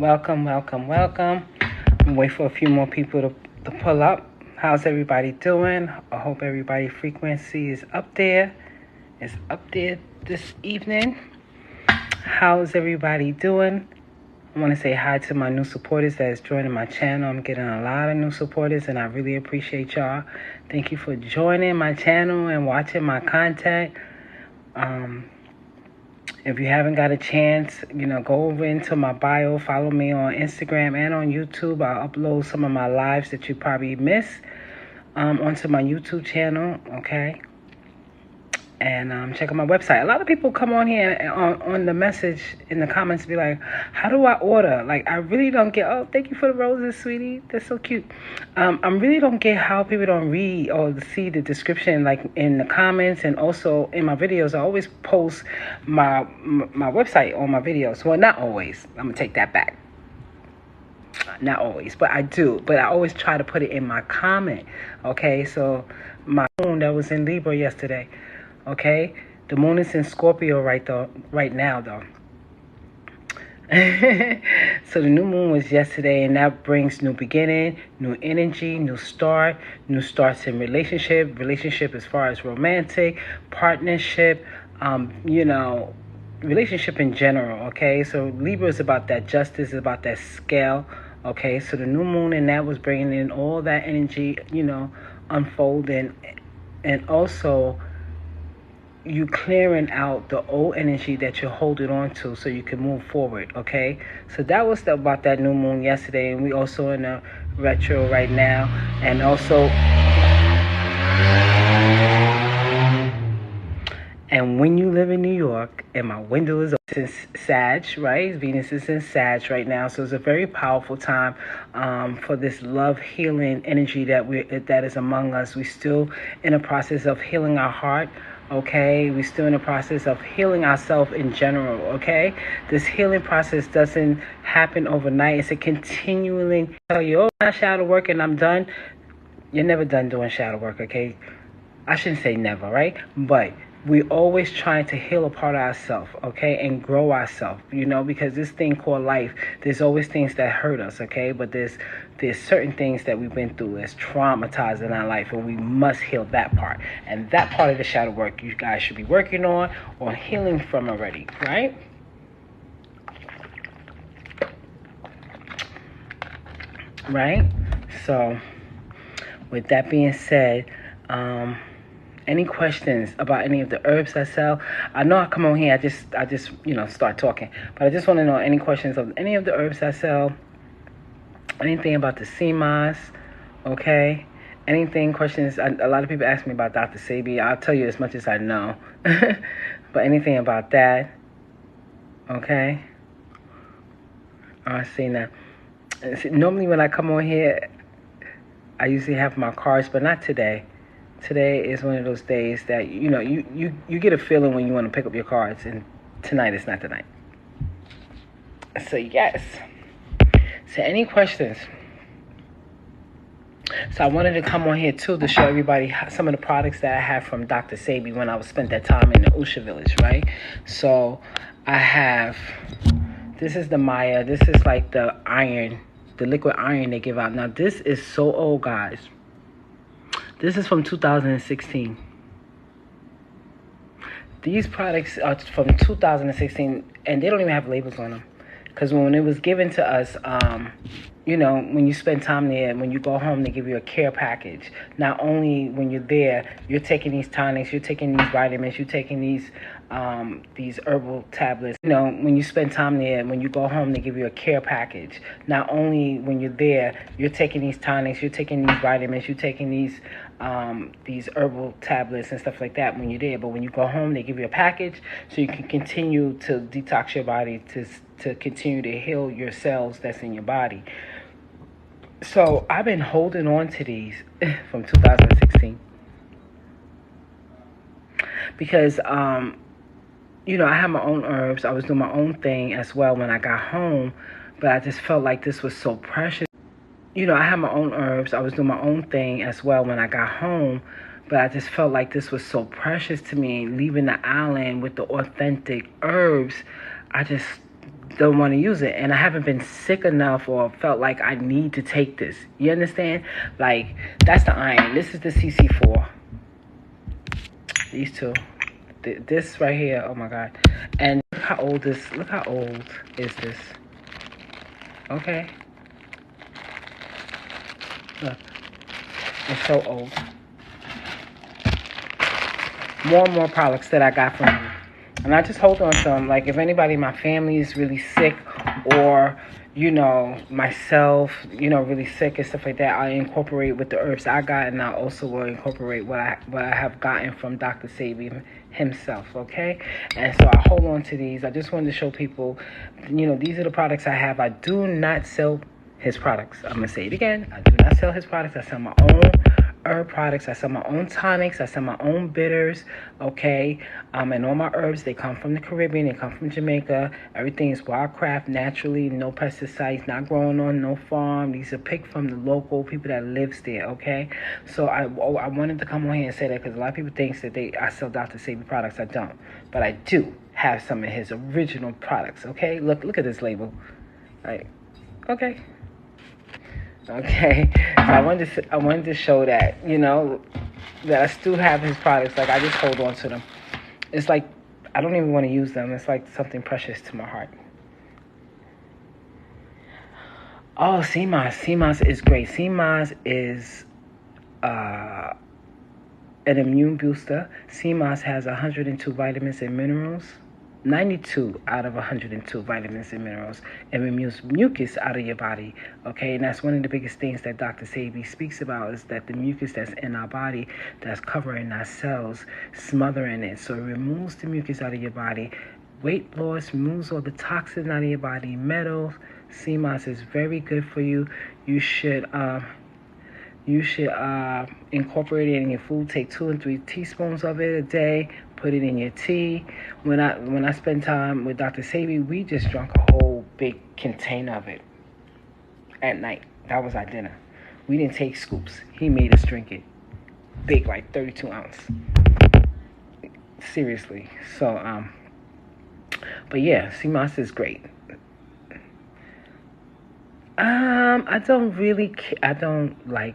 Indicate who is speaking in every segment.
Speaker 1: Welcome, welcome, welcome. I'm wait for a few more people to pull up. How's everybody doing? I hope everybody's frequency is up there. It's up there this evening. How's everybody doing? I want to say hi to my new supporters that is joining my channel. I'm getting a lot of new supporters, and I really appreciate y'all. Thank you for joining my channel and watching my content. If you haven't got a chance, go over into my bio, follow me on Instagram and on YouTube. I'll upload some of my lives that you probably missed onto my YouTube channel, okay? And check out my website. A lot of people come on here on the message in the comments be like, how do I order? Like, I really don't get, oh, thank you for the roses, sweetie. That's so cute. I really don't get how people don't read or see the description, like in the comments and also in my videos. I always post my website on my videos. Well, not always. I'm going to take that back. Not always, but I do. But I always try to put it in my comment, okay? So my moon that was in Libra yesterday. Okay, the moon is in Scorpio right now though. So the new moon was yesterday, and that brings new beginning, new energy, new start, new starts in relationship as far as romantic, partnership, relationship in general. Okay, so Libra is about that justice, about that scale. Okay, so the new moon and that was bringing in all that energy, unfolding, and also you clearing out the old energy that you're holding on to so you can move forward, okay? So that was about that new moon yesterday, and we also in a retro right now, and also, and when you live in New York, and my window is open, Sag, right? Venus is in Sag right now, so it's a very powerful time for this love healing energy that is among us. We're still in a process of healing our heart. Okay, we're still in the process of healing ourselves in general, okay? This healing process doesn't happen overnight. It's a continuing, tell you, oh, I shadow work and I'm done. You're never done doing shadow work, okay? I shouldn't say never, right? But we're always trying to heal a part of ourselves, okay, and grow ourselves, because this thing called life, there's always things that hurt us, okay, but there's certain things that we've been through that's traumatized in our life, and we must heal that part. And that part of the shadow work you guys should be working on or healing from already, right? Right? So, with that being said, any questions about any of the herbs I sell? I know I come on here, I just start talking, but I just want to know any questions of any of the herbs I sell, anything about the CMOS, okay? Anything, questions? A lot of people ask me about Dr. Savey. I'll tell you as much as I know, but anything about that, okay? I see now. Normally when I come on here, I usually have my cards, but not today. Today is one of those days that, you get a feeling when you want to pick up your cards, and tonight is not the night. So, yes. So, any questions? So, I wanted to come on here, too, to show everybody some of the products that I have from Dr. Savey when I spent that time in the Usha village, right? So, I have, this is the Maya. This is like the iron, the liquid iron they give out. Now, this is so old, guys. This is from 2016. These products are from 2016, and they don't even have labels on them. Because when it was given to us, when you spend time there, when you go home, they give you a care package. Not only when you're there, you're taking these tonics, you're taking these vitamins, you're taking these herbal tablets. When you spend time there, when you go home, they give you a care package. Not only when you're there, you're taking these tonics, you're taking these vitamins, you're taking these herbal tablets and stuff like that when you're there. But when you go home, they give you a package so you can continue to detox your body, to continue to heal your cells that's in your body. So I've been holding on to these from 2016 because I had my own herbs. I was doing my own thing as well when I got home, but I just felt like this was so precious. I had my own herbs. I was doing my own thing as well when I got home, but I just felt like this was so precious to me. Leaving the island with the authentic herbs, don't want to use it, and I haven't been sick enough or felt like I need to take this. You understand? Like, that's the iron. This is the CC4. These two. This right here, oh my God. And look how old is this. Okay. Look. It's so old. More and more products that I got from you. And I just hold on to them. Like, if anybody in my family is really sick, or, you know, myself, you know, really sick and stuff like that, I incorporate with the herbs I got, and I also will incorporate what I have gotten from Dr. Savey himself, okay? And so I hold on to these. I just wanted to show people, you know, these are the products I have. I do not sell his products. I'm going to say it again. I do not sell his products. I sell my own herb products. I sell my own tonics. I sell my own bitters, okay? And all my herbs, they come from the Caribbean. They come from Jamaica. Everything is wildcraft, naturally, no pesticides, not growing on no farm. These are picked from the local people that lives there, okay? So I wanted to come on here and say that, because a lot of people think that I sell Dr. Savey products. I don't. But I do have some of his original products, okay? Look at this label. Like, okay. Okay, so I wanted to show that, you know, that I still have his products. Like, I just hold on to them. It's like I don't even want to use them. It's like something precious to my heart. Oh, sea moss. Sea moss is great. Sea moss is an immune booster. Sea moss has 102 vitamins and minerals. 92 out of 102 vitamins and minerals, and removes mucus out of your body, okay? And that's one of the biggest things that Dr. Savey speaks about, is that the mucus that's in our body, that's covering our cells, smothering it. So it removes the mucus out of your body. Weight loss, removes all the toxins out of your body, metals. Sea moss is very good for you. You should incorporate it in your food. Take 2 and 3 teaspoons of it a day. Put it in your tea. When I spend time with Dr. Savey, we just drank a whole big container of it at night. That was our dinner. We didn't take scoops. He made us drink it. Big, like 32 ounce. Seriously. So, but yeah, sea moss is great. I don't like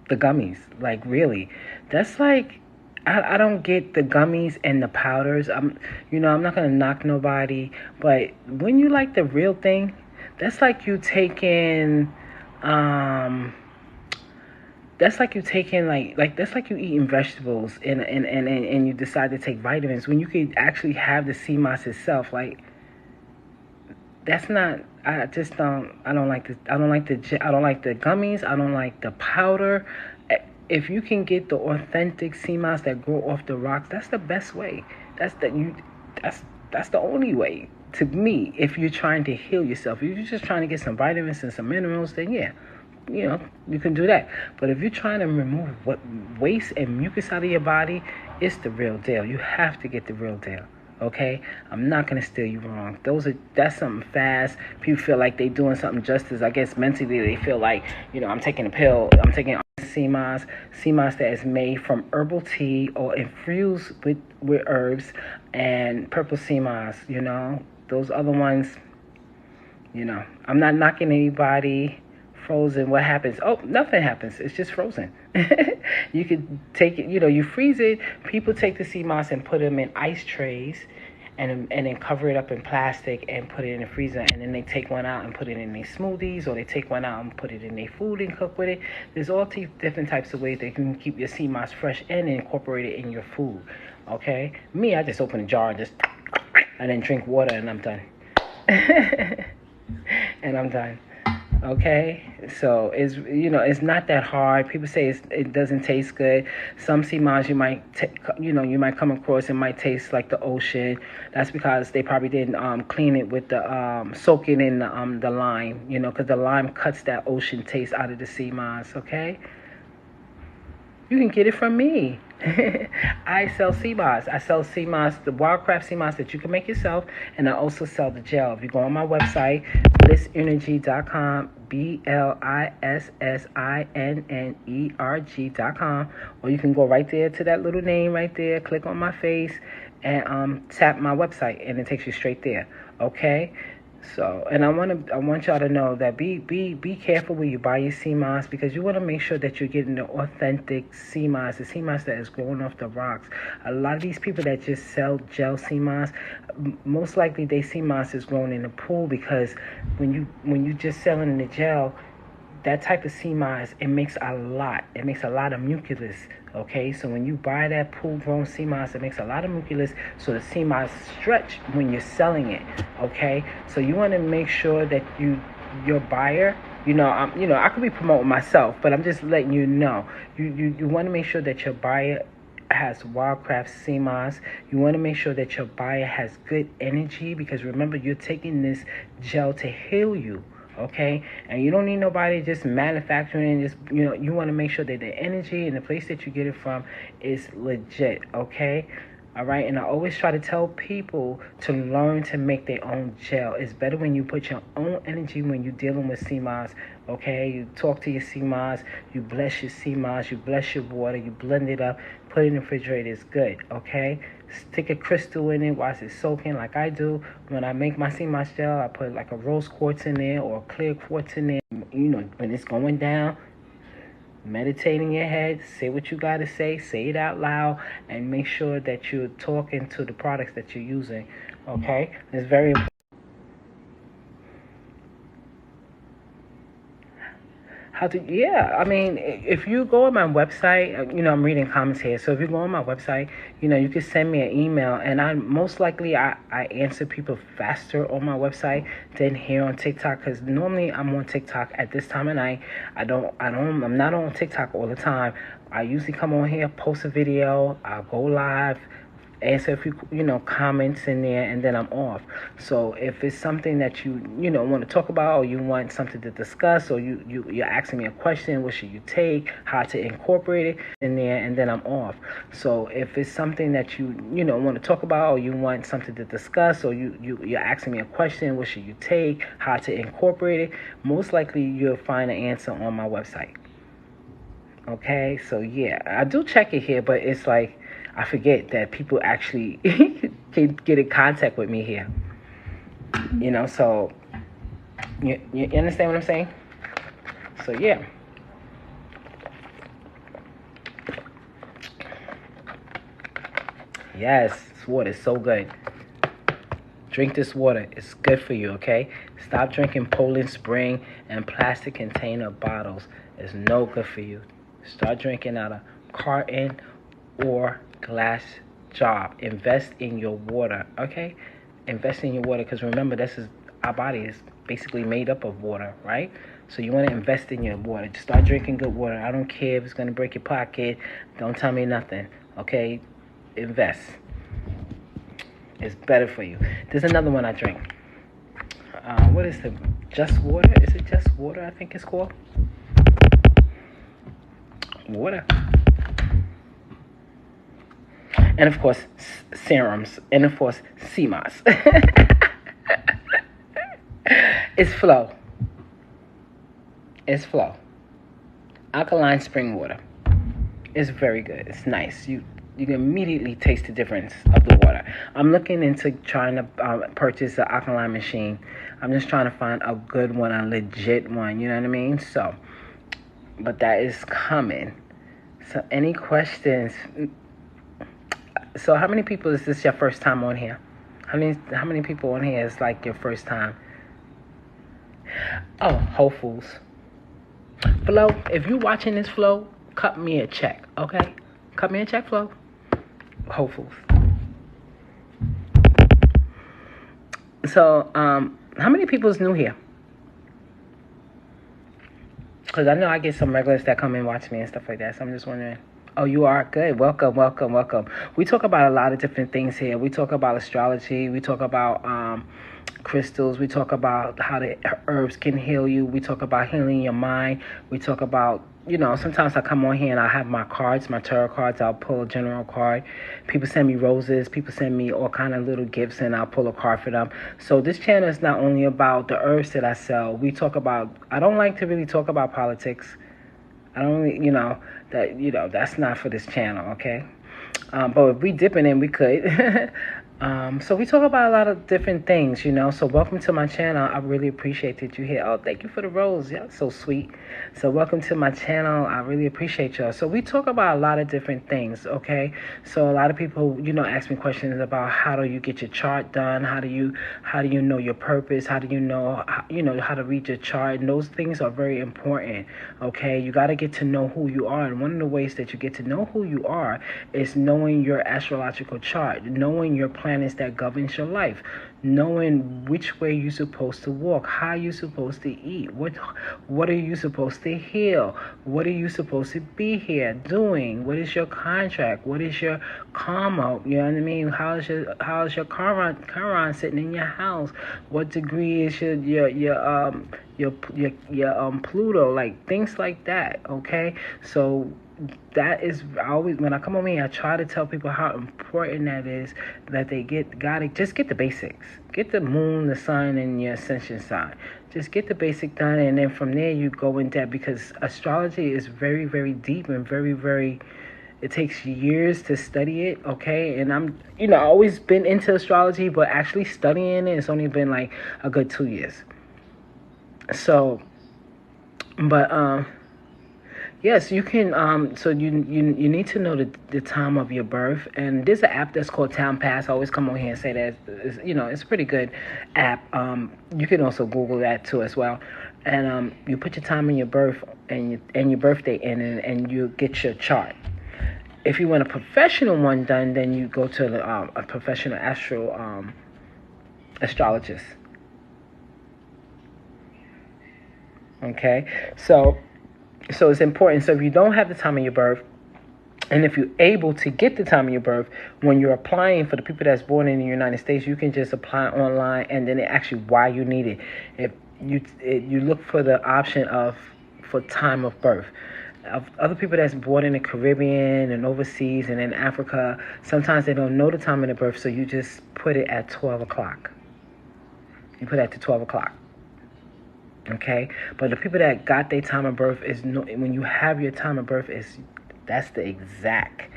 Speaker 1: the gummies. Like, really. That's like, I don't get the gummies and the powders. I'm not going to knock nobody, but when you like the real thing, that's like you taking, that's like you eating vegetables and you decide to take vitamins when you could actually have the sea moss itself. Like, that's not, I don't like the gummies. I don't like the powder. If you can get the authentic sea moss that grow off the rocks, that's the best way. That's the only way, to me. If you're trying to heal yourself, if you're just trying to get some vitamins and some minerals, then yeah, you know, you can do that. But if you're trying to remove waste and mucus out of your body, it's the real deal. You have to get the real deal. Okay, I'm not gonna steer you wrong. That's something fast. People feel like they doing something justice. I guess mentally they feel like, you know, I'm taking a pill. I'm taking sea moss that is made from herbal tea or infused with herbs, and purple sea moss. You know, those other ones. You know, I'm not knocking anybody. Frozen, what happens? Oh, nothing happens. It's just frozen. You could take it, you know, you freeze it. People take the sea moss and put them in ice trays and then cover it up in plastic and put it in the freezer, and then they take one out and put it in their smoothies, or they take one out and put it in their food and cook with it. There's all different types of ways that you can keep your sea moss fresh and incorporate it in your food, okay? Me, I just open a jar and then drink water, and I'm done. And I'm done. Okay, so it's not that hard. People say it doesn't taste good. Some sea moss you might come across, it might taste like the ocean. That's because they probably didn't clean it with the soak it in the lime, you know, because the lime cuts that ocean taste out of the sea moss. Okay, you can get it from me. I sell sea moss. I sell sea moss, the wildcraft sea moss that you can make yourself, and I also sell the gel. If you go on my website, BlissinnerG.com, BlissinnerG.com, or you can go right there to that little name right there, click on my face, and tap my website, and it takes you straight there. Okay, So, and I want y'all to know that be careful when you buy your sea moss, because you want to make sure that you're getting the authentic sea moss, the sea moss that is growing off the rocks. A lot of these people that just sell gel sea moss, most likely they sea moss is grown in the pool, because when you just selling in the gel, that type of sea moss, it makes a lot of mucilus. Okay, so when you buy that pool grown sea moss, it makes a lot of mucilus, so the sea moss stretch when you're selling it. Okay, so you want to make sure that your buyer, I could be promoting myself, but I'm just letting you know, you want to make sure that your buyer has wildcraft sea moss. You want to make sure that your buyer has good energy, because remember, you're taking this gel to heal you. Okay, and you don't need nobody just manufacturing. Just you want to make sure that the energy and the place that you get it from is legit. Okay, all right. And I always try to tell people to learn to make their own gel. It's better when you put your own energy when you're dealing with sea moss. Okay, you talk to your sea moss, you bless your sea moss, you bless your water, you blend it up, put it in the refrigerator. It's good. Okay. Stick a crystal in it while it's soaking, like I do. When I make my sea moss gel, I put like a rose quartz in there or a clear quartz in there. When it's going down, meditate in your head, say what you got to say it out loud, and make sure that you're talking to the products that you're using. Okay? It's very important. If you go on my website, I'm reading comments here. So if you go on my website, you can send me an email, and I answer people faster on my website than here on TikTok, because normally I'm on TikTok at this time of night. I'm not on TikTok all the time. I usually come on here, post a video, I'll go live, answer a few comments in there, and then I'm off. So if it's something that you want to talk about, or you want something to discuss, or you're asking me a question, what should you take, how to incorporate it in there, and then I'm off. So if it's something that you want to talk about, or you want something to discuss, or you're asking me a question, what should you take, how to incorporate it, most likely you'll find an answer on my website. Okay, so yeah, I do check it here, but it's like I forget that people actually can get in contact with me here. So you understand what I'm saying? So yeah. Yes, this water is so good. Drink this water. It's good for you, okay? Stop drinking Poland Spring and plastic container bottles. It's no good for you. Start drinking out of carton or glass jar. Invest in your water, okay? Invest in your water, because remember, our body is basically made up of water, right? So you want to invest in your water. Just start drinking good water. I don't care if it's going to break your pocket. Don't tell me nothing, okay? Invest. It's better for you. There's another one I drink. What is the Just Water? Is it Just Water, I think it's called? Water. And of course, serums. And of course, sea moss. It's Flow. It's Flow. Alkaline spring water. It's very good. It's nice. You can immediately taste the difference of the water. I'm looking into trying to purchase an alkaline machine. I'm just trying to find a good one, a legit one. You know what I mean? So, but that is coming. So, any questions? So, how many people is this your first time on here? How many people on here is like your first time? Oh, Whole Foods. Flo, if you watching this, Flo, cut me a check, okay? Cut me a check, Flo. Whole Foods. So, how many people is new here? Because I know I get some regulars that come and watch me and stuff like that. So I'm just wondering. Oh, you are? Good. Welcome, welcome, welcome. We talk about a lot of different things here. We talk about astrology. We talk about crystals. We talk about how the herbs can heal you. We talk about healing your mind. We talk about, sometimes I come on here and I have my cards, my tarot cards. I'll pull a general card. People send me roses. People send me all kind of little gifts, and I'll pull a card for them. So this channel is not only about the herbs that I sell. We talk about, I don't like to really talk about politics. I don't really, that's not for this channel, okay? But if we dipping in, we could. So we talk about a lot of different things, So welcome to my channel. I really appreciate that you're here. Oh, thank you for the rose. Yeah, so sweet. So welcome to my channel. I really appreciate y'all. So we talk about a lot of different things, okay? So a lot of people, ask me questions about how do you get your chart done? How do you know your purpose? How do you know how to read your chart? And those things are very important, okay? You got to get to know who you are. And one of the ways that you get to know who you are is knowing your astrological chart, knowing your planets that governs your life, knowing which way you're supposed to walk, how you're supposed to eat, what are you supposed to heal, what are you supposed to be here doing, what is your contract, what is your karma, you know what I mean? How's your Chiron sitting in your house? What degree is your Pluto, like things like that, okay? So that is always, when I come on here, I try to tell people how important that is, that they gotta just get the basics. Get the moon, the sun, and your ascension sign. Just get the basic done, and then from there you go in depth, because astrology is very, very deep and very, very, it takes years to study it, okay? And I'm, always been into astrology, but actually studying it, it's only been like a good 2 years. So, but, yes, you can. So you need to know the time of your birth, and there's an app that's called Town Pass. I always come on here and say that it's a pretty good app. You can also Google that too as well, and you put your time and your birth and your birthday in, and you get your chart. If you want a professional one done, then you go to a professional astrologist. Okay, so it's important. So if you don't have the time of your birth, and if you're able to get the time of your birth, when you're applying for the people that's born in the United States, you can just apply online, and then it asks you why you need it. If you look for the option for time of birth. Of other people that's born in the Caribbean and overseas and in Africa, sometimes they don't know the time of their birth, so you just put it at 12 o'clock. You put it at 12 o'clock. Okay, but the people that got their time of birth when you have your time of birth, that's the exact.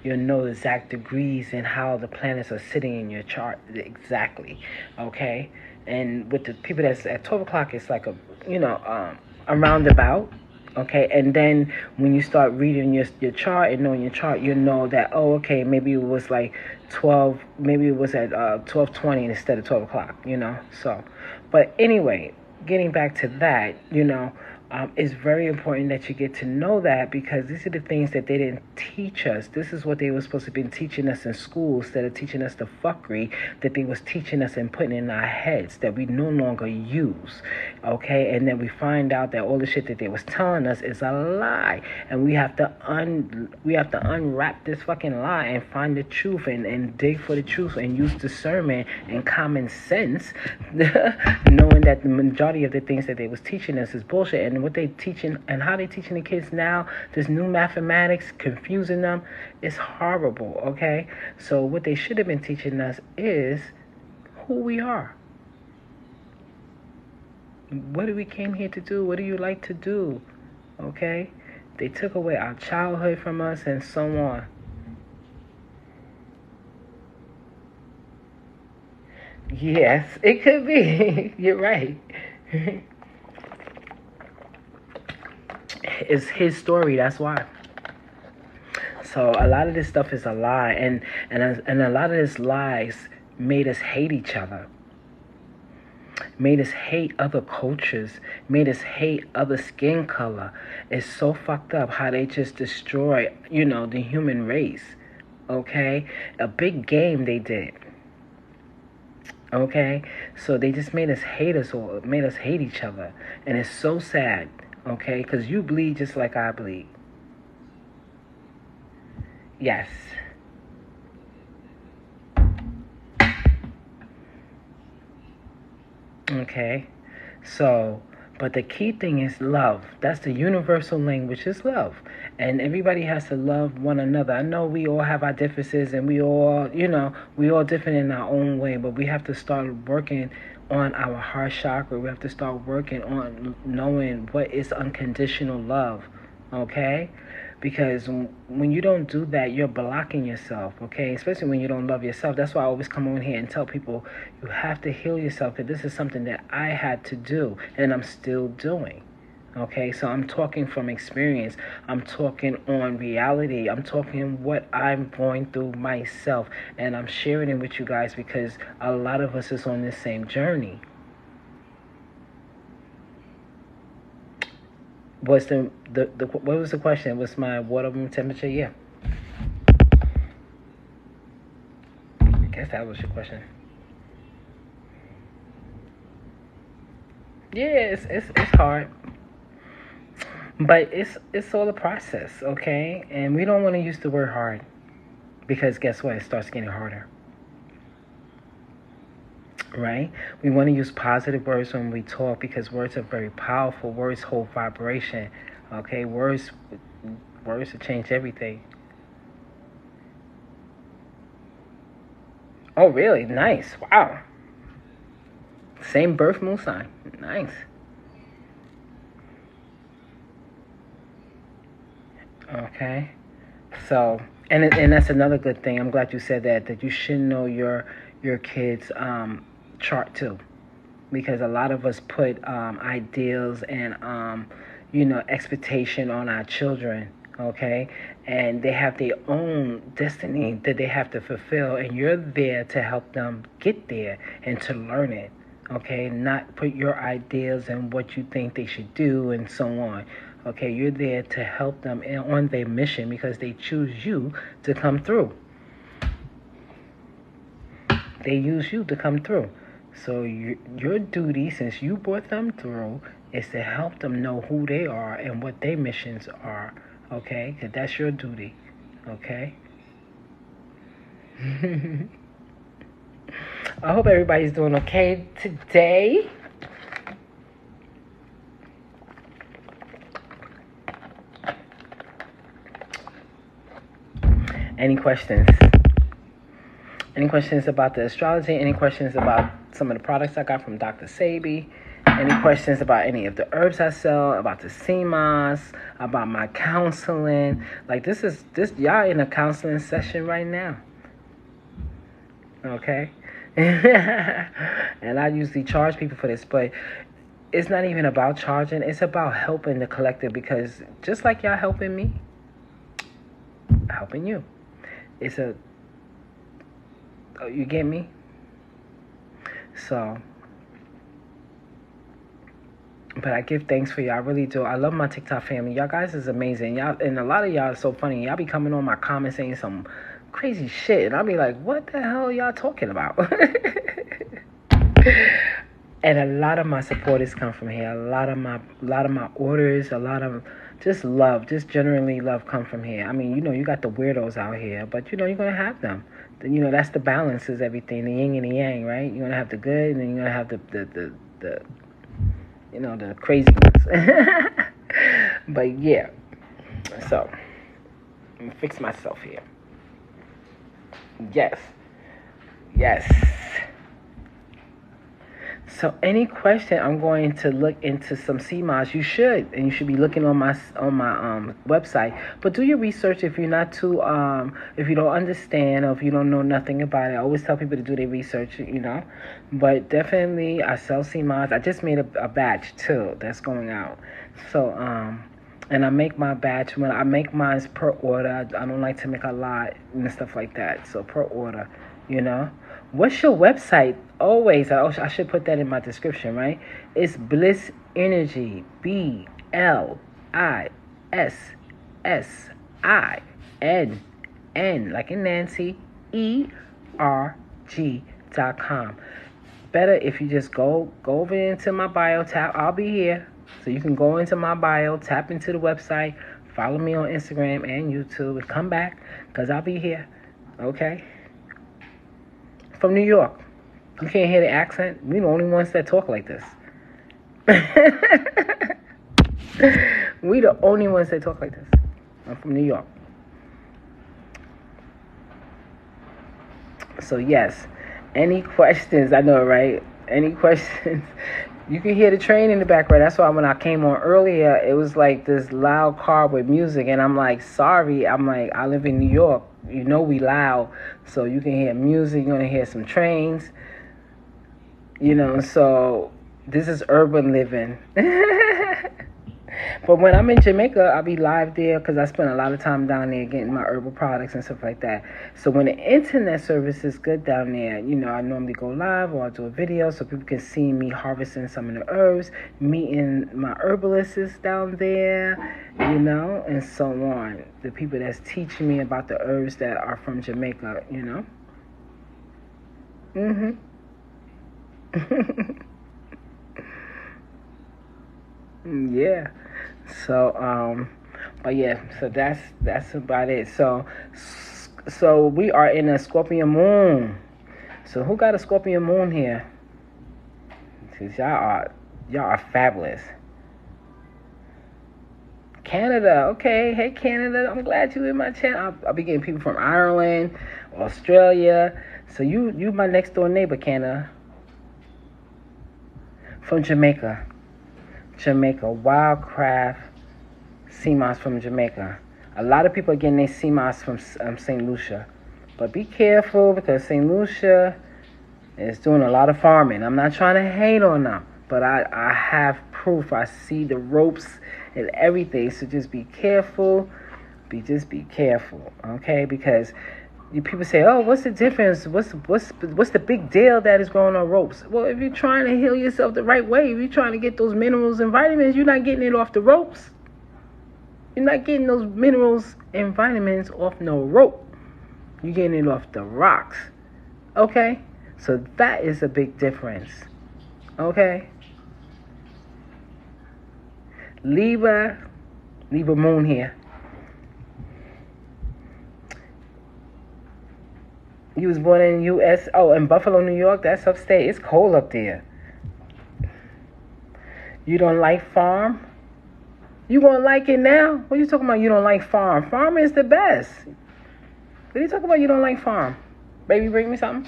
Speaker 1: You'll know the exact degrees and how the planets are sitting in your chart exactly. Okay, and with the people that's at 12 o'clock, it's like a roundabout. Okay, and then when you start reading your chart and knowing your chart, you know that, okay, maybe it was like 12, maybe it was at 12:20 instead of 12 o'clock. So, but anyway. Getting back to that, it's very important that you get to know that, because these are the things that they didn't teach us. This is what they were supposed to be teaching us in school, instead of teaching us the fuckery that they was teaching us and putting in our heads that we no longer use, okay? And then we find out that all the shit that they was telling us is a lie, and we have to unwrap this fucking lie and find the truth and dig for the truth and use discernment and common sense, knowing that the majority of the things that they was teaching us is bullshit. And what they teaching and how they teaching the kids now, this new mathematics, confusing them, is horrible, okay? So what they should have been teaching us is who we are. What do we came here to do? What do you like to do? Okay? They took away our childhood from us and so on. Yes, it could be. You're right. It's his story, that's why. So a lot of this stuff is a lie, and a lot of this lies made us hate each other, made us hate other cultures, made us hate other skin color. It's so fucked up how they just destroy, the human race. Okay, a big game they did. Okay, so they just made us hate each other, and it's so sad. Okay, because you bleed just like I bleed. Yes. Okay, so, but the key thing is love. That's the universal language, is love. And everybody has to love one another. I know we all have our differences, and we all different in our own way, but we have to start working on our heart chakra. We have to start working on knowing what is unconditional love, okay? because when you don't do that, you're blocking yourself, okay? Especially when you don't love yourself. That's why I always come on here and tell people you have to heal yourself, because this is something that I had to do and I'm still doing. Okay, so I'm talking from experience. I'm talking on reality. I'm talking what I'm going through myself, and I'm sharing it with you guys because a lot of us is on this same journey. What's what was the question? What's my water room temperature? Yeah, I guess that was your question. Yeah, it's hard. But it's all a process, okay? And we don't want to use the word hard, because guess what? It starts getting harder. Right? We want to use positive words when we talk, because words are very powerful. Words hold vibration. Okay? Words will change everything. Oh, really? Nice. Wow. Same birth moon sign. Nice. Okay, so and that's another good thing. I'm glad you said that you should know your kids' chart too, because a lot of us put ideals and expectation on our children. Okay, and they have their own destiny that they have to fulfill, and you're there to help them get there and to learn it. Okay, not put your ideas and what you think they should do and so on. Okay, you're there to help them on their mission, because they choose you to come through. They use you to come through. So your duty, since you brought them through, is to help them know who they are and what their missions are. Okay, because that's your duty. Okay. I hope everybody's doing okay today. Any questions? Any questions about the astrology? Any questions about some of the products I got from Dr. Savey? Any questions about any of the herbs I sell? About the CMOS? About my counseling? Like this y'all in a counseling session right now. Okay? And I usually charge people for this, but it's not even about charging. It's about helping the collective, because just like y'all helping me, helping you. It's you get me? So, but I give thanks for y'all. I really do. I love my TikTok family. Y'all guys is amazing. Y'all, and a lot of y'all are so funny. Y'all be coming on my comments saying some crazy shit, and I'll be like, what the hell are y'all talking about? And a lot of my supporters come from here. A lot of my orders, a lot of just love, just generally love come from here. I mean, you got the weirdos out here, but you're gonna have them. That's the balance is everything, the yin and the yang, right? You're gonna have the good, and then you're gonna have the the crazy ones. But yeah, so let me fix myself here. Yes. So any question, I'm going to look into some CMOS. You should, and you should be looking on my website. But do your research if you're not too if you don't understand or if you don't know nothing about it. I always tell people to do their research, But definitely, I sell CMOS. I just made a batch too that's going out. So and I make my batch when I make mine per order. I don't like to make a lot and stuff like that. So per order, What's your website? Always, I should put that in my description, right? It's BlissinnerG, BLISSINN, like in Nancy, ERG.com. Better if you just go over into my bio, tap. I'll be here, so you can go into my bio, tap into the website, follow me on Instagram and YouTube, and come back, because I'll be here, okay? From New York. You can't hear the accent? We're the only ones that talk like this. We the only ones that talk like this. I'm from New York. So yes, any questions? I know, right? Any questions? You can hear the train in the background. That's why when I came on earlier, it was like this loud car with music. And I'm like, sorry. I'm like, I live in New York. You know we loud. So you can hear music. You're going to hear some trains. You know, so this is urban living. But when I'm in Jamaica, I'll be live there because I spend a lot of time down there getting my herbal products and stuff like that. So when the internet service is good down there, you know, I normally go live or I'll do a video so people can see me harvesting some of the herbs, meeting my herbalists down there, you know, and so on. The people that's teaching me about the herbs that are from Jamaica, you know. Yeah. So but yeah, so that's about it. So we are in a Scorpion moon. So who got a Scorpion moon here? Cause y'all are fabulous. Canada, okay. Hey Canada, I'm glad you in my channel. I'll be getting people from Ireland, Australia. So you my next door neighbor, Canada. From Jamaica, Wildcraft sea moss from Jamaica. A lot of people are getting their sea moss from St. Lucia. But be careful because St. Lucia is doing a lot of farming. I'm not trying to hate on them, but I have proof. I see the ropes and everything. So just be careful. Just be careful, okay? Because people say, oh, what's the difference? What's the big deal that is growing on ropes? Well, if you're trying to heal yourself the right way, if you're trying to get those minerals and vitamins, you're not getting it off the ropes. You're not getting those minerals and vitamins off no rope. You're getting it off the rocks. Okay? So that is a big difference. Okay? Libra moon here. You was born in the U.S. Oh, in Buffalo, New York. That's upstate. It's cold up there. You don't like farm? You gonna like it now? What are you talking about? You don't like farm? Farm is the best. What are you talking about? You don't like farm? Baby, bring me something.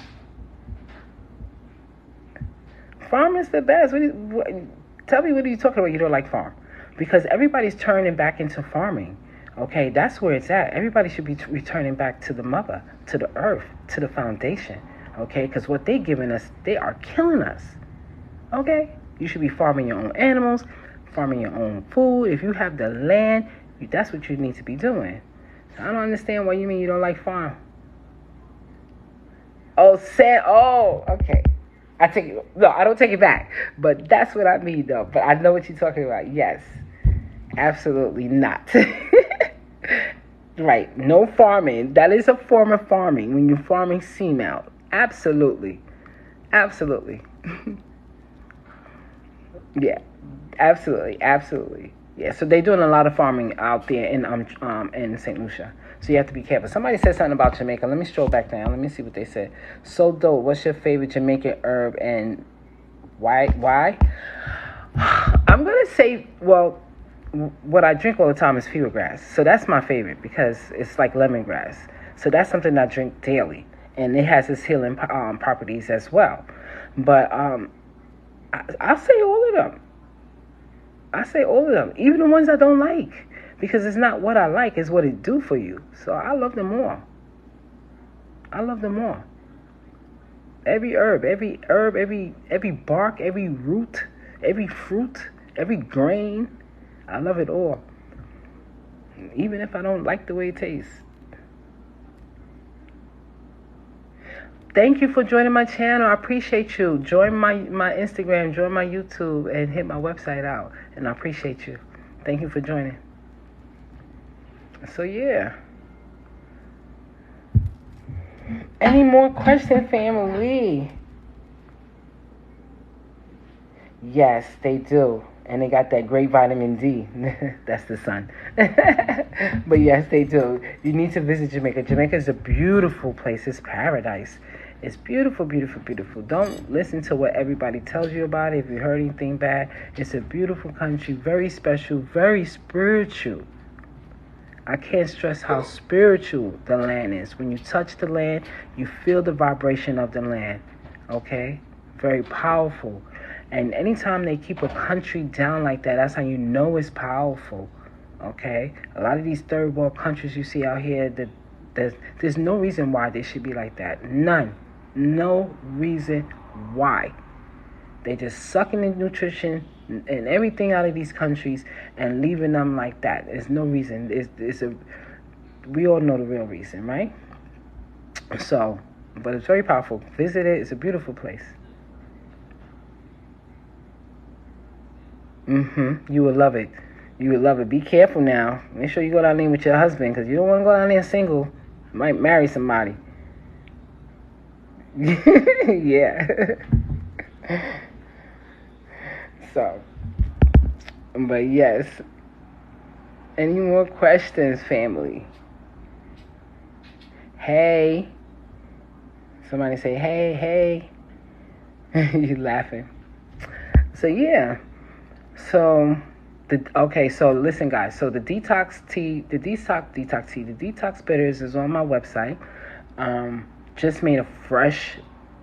Speaker 1: Farm is the best. Tell me, what are you talking about? You don't like farm? Because everybody's turning back into farming. Okay, that's where it's at. Everybody should be returning back to the mother, to the earth, to the foundation. Okay, because what they're giving us, they are killing us. Okay, you should be farming your own animals, farming your own food. If you have the land, that's what you need to be doing. So I don't understand why you mean you don't like farm. Oh, okay. I don't take it back. But that's what I mean, though. But I know what you're talking about. Yes, absolutely not. Right, no farming. That is a form of farming when you're farming seam out. Absolutely. Yeah, absolutely. Yeah, so they're doing a lot of farming out there in St. Lucia. So you have to be careful. Somebody said something about Jamaica. Let me stroll back down. Let me see what they said. So dope. What's your favorite Jamaican herb and why? I'm going to say, well, what I drink all the time is fever grass. So that's my favorite because it's like lemongrass. So that's something I drink daily. And it has its healing properties as well. But I'll say all of them. Even the ones I don't like. Because it's not what I like, it's what it do for you. So I love them all. Every herb, every bark, every root, every fruit, every grain. I love it all. Even if I don't like the way it tastes. Thank you for joining my channel. I appreciate you. Join my Instagram, join my YouTube, and hit my website out. And I appreciate you. Thank you for joining. So, yeah. Any more questions, family? Yes, they do. And they got that great vitamin D. That's the sun. But yes, they do. You need to visit Jamaica. Jamaica is a beautiful place. It's paradise. It's beautiful. Don't listen to what everybody tells you about it. If you heard anything bad, it's a beautiful country. Very special. Very spiritual. I can't stress how spiritual the land is. When you touch the land, you feel the vibration of the land. Okay? Very powerful. And anytime they keep a country down like that, that's how you know it's powerful. Okay? A lot of these third world countries you see out here, there's no reason why they should be like that. None. No reason why. They just sucking in nutrition and everything out of these countries and leaving them like that. There's no reason. We all know the real reason, right? So, but it's very powerful. Visit it. It's a beautiful place. You will love it. You would love it. Be careful now. Make sure you go down there with your husband, because you don't want to go down there single. You might marry somebody. Yeah. So, but yes. Any more questions, family? Hey. Somebody say, hey. You laughing. So, yeah. So, so listen, guys. So the detox bitters is on my website. Just made a fresh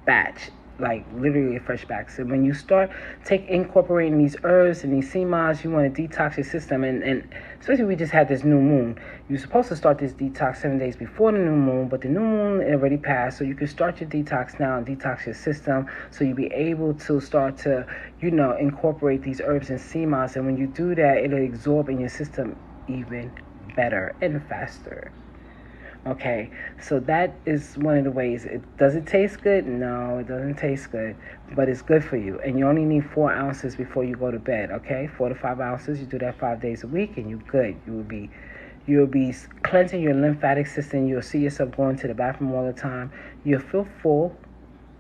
Speaker 1: batch, like literally a fresh batch. So when you start incorporating these herbs and these sea moss, you want to detox your system, and especially we just had this new moon. You're supposed to start this detox 7 days before the new moon, but the new moon already passed, so you can start your detox now and detox your system, so you'll be able to start to, incorporate these herbs and sea moss, and when you do that, it'll absorb in your system even better and faster. Okay, so that is one of the ways. Does it taste good? No, it doesn't taste good, but it's good for you. And you only need 4 ounces before you go to bed. Okay, 4 to 5 ounces. You do that 5 days a week, and you're good. You'll be cleansing your lymphatic system. You'll see yourself going to the bathroom all the time. You'll feel full.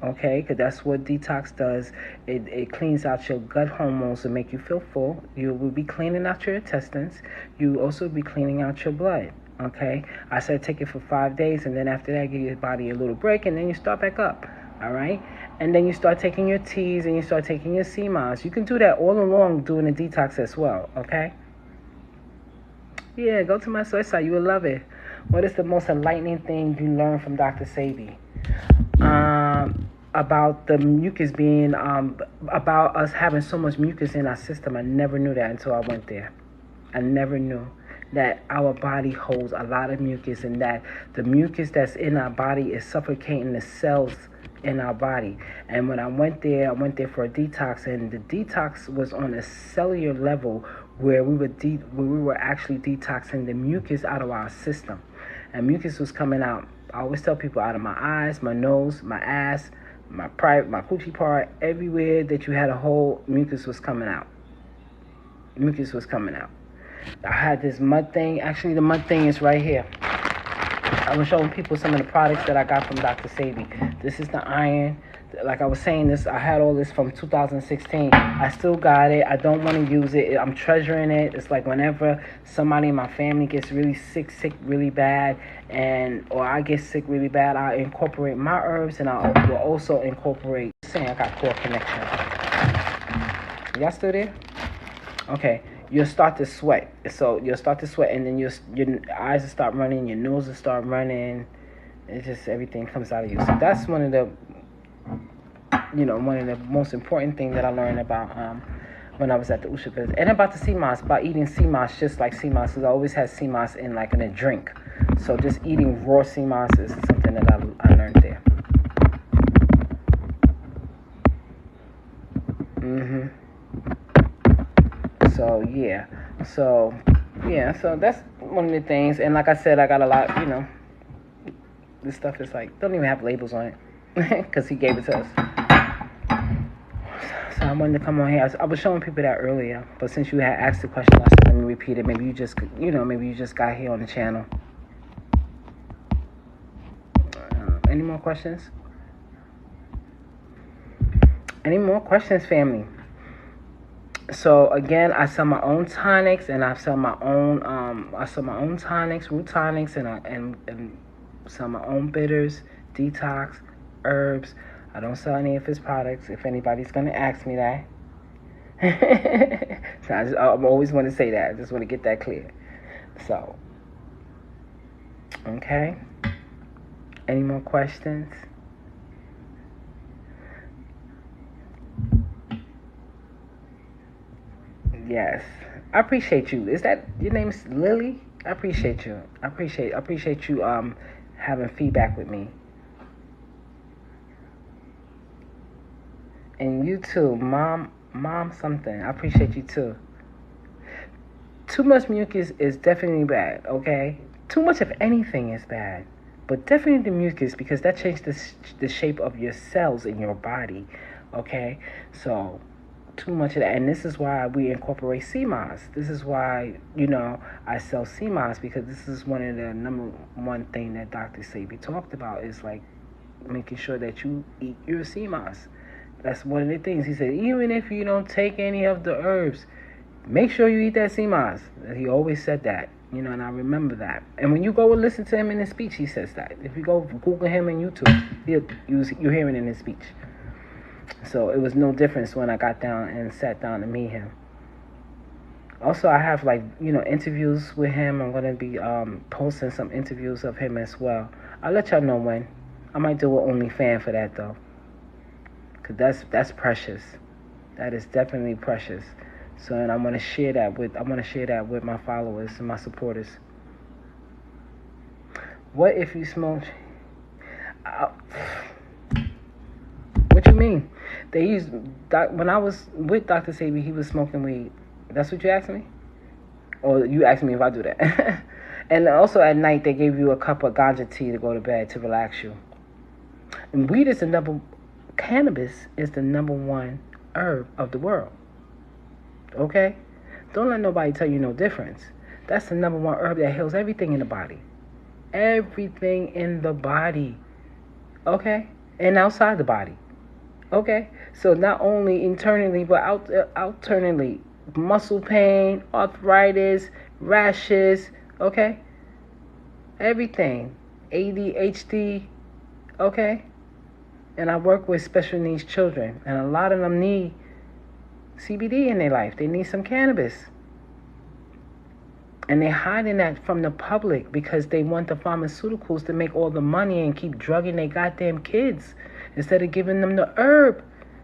Speaker 1: Okay, because that's what detox does. It cleans out your gut hormones to make you feel full. You will be cleaning out your intestines. You also be cleaning out your blood. Okay, I said take it for 5 days, and then after that, give your body a little break, and then you start back up. All right, and then you start taking your teas and you start taking your sea moss. You can do that all along doing a detox as well. Okay. Yeah, go to my website. You will love it. What is the most enlightening thing you learned from Dr. Savey? About the mucus being, about us having so much mucus in our system. I never knew that until I went there. I never knew that our body holds a lot of mucus, and that the mucus that's in our body is suffocating the cells in our body. And when I went there for a detox, and the detox was on a cellular level where we were actually detoxing the mucus out of our system. And mucus was coming out, I always tell people, out of my eyes, my nose, my ass, my coochie part, everywhere that you had a hole, mucus was coming out. Mucus was coming out. I had this mud thing. Actually, the mud thing is right here. I was showing people some of the products that I got from Dr. Savey. This is the iron. Like I was saying, I had all this from 2016. I still got it. I don't want to use it. I'm treasuring it. It's like whenever somebody in my family gets really sick really bad, or I get sick really bad, I incorporate my herbs, and I will also incorporate. Saying I got poor connection. Y'all still there? Okay. You'll start to sweat. So you'll start to sweat, and then your eyes will start running, your nose will start running. It's just everything comes out of you. So that's one of the most important things that I learned about when I was at the Usha visit. And about the sea moss, about eating sea moss just like sea moss. Because I always had sea moss in a drink. So just eating raw sea moss is something that I learned there. So that's one of the things. And like I said, I got a lot, this stuff is don't even have labels on it because he gave it to us. So I wanted to come on here. I was showing people that earlier, but since you had asked the question, I said, let me repeat it. Maybe you just got here on the channel. Any more questions? Any more questions, family? So again, I sell my own tonics, and I sell my own tonics, root tonics, and sell my own bitters, detox, herbs. I don't sell any of his products. If anybody's gonna ask me that, so I always want to say that. I just want to get that clear. So, okay. Any more questions? Yes. I appreciate you. Is that your name is Lily? I appreciate you. I appreciate you having feedback with me. And you too, mom something. I appreciate you too. Too much mucus is definitely bad, okay? Too much of anything is bad. But definitely the mucus, because that changes the shape of your cells in your body, okay? So too much of that. And this is why we incorporate CMOS. This is why, I sell CMOS, because this is one of the number one thing that Dr. Savey talked about, is like making sure that you eat your CMOS. That's one of the things. He said, even if you don't take any of the herbs, make sure you eat that CMOS. He always said that, and I remember that. And when you go and listen to him in his speech, he says that. If you go Google him on YouTube, you're hearing it in his speech. So it was no difference when I got down and sat down to meet him. Also, I have interviews with him. I'm going to be posting some interviews of him as well. I'll let y'all know when. I might do an OnlyFans for that though, because that's precious. That is definitely precious. So, and I'm going to share that with my followers and my supporters. What if you smoke? What you mean? They used when I was with Dr. Savey, he was smoking weed. That's what you asked me? Or you asked me if I do that? And also at night, they gave you a cup of ganja tea to go to bed to relax you. And cannabis is the number one herb of the world. Okay? Don't let nobody tell you no difference. That's the number one herb that heals everything in the body. Everything in the body. Okay? And outside the body. Okay? So not only internally, but outernally. Muscle pain, arthritis, rashes. Okay? Everything. ADHD. Okay? And I work with special needs children. And a lot of them need CBD in their life. They need some cannabis. And they're hiding that from the public because they want the pharmaceuticals to make all the money and keep drugging their goddamn kids instead of giving them the herb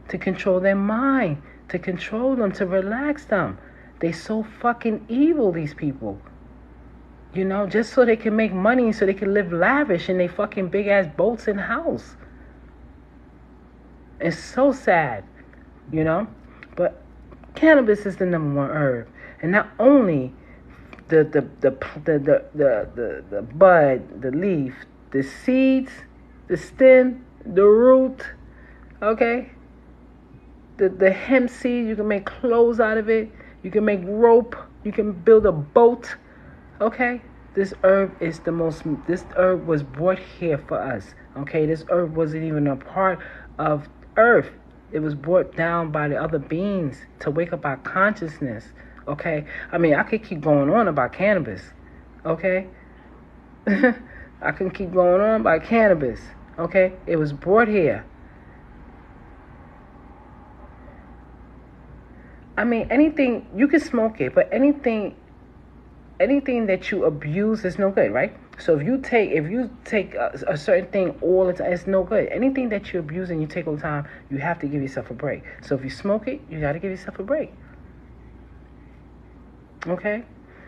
Speaker 1: to control their mind, to control them, to relax them. They so fucking evil, these people. Just so they can make money, so they can live lavish in their fucking big ass boats and house. It's so sad, But cannabis is the number one herb, and not only the bud, the leaf, the seeds, the stem, the root. Okay. The hemp seed, you can make clothes out of it. You can make rope. You can build a boat. Okay. This herb was brought here for us. Okay. This herb wasn't even a part of Earth. It was brought down by the other beings to wake up our consciousness, okay? I mean, I could keep going on about cannabis, okay? I can keep going on about cannabis, okay? It was brought here. I mean, anything, you can smoke it, but anything that you abuse is no good, right? So if you take a certain thing all the time, it's no good. Anything that you abuse and you take all the time, you have to give yourself a break. So if you smoke it, you got to give yourself a break. Okay?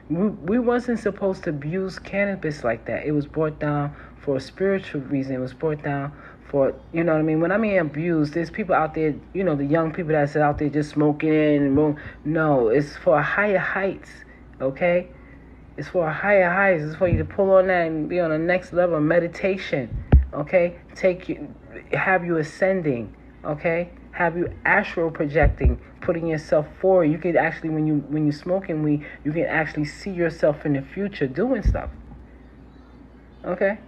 Speaker 1: We wasn't supposed to abuse cannabis like that. It was brought down for a spiritual reason. It was brought down for, you know what I mean? When I mean abuse, there's people out there, the young people that's out there just smoking and no, it's for higher heights, okay? It's for a higher heights. It's for you to pull on that and be on the next level of meditation. Okay? Have you ascending. Okay? Have you astral projecting, putting yourself forward. You can actually, when you smoking weed, you can actually see yourself in the future doing stuff. Okay?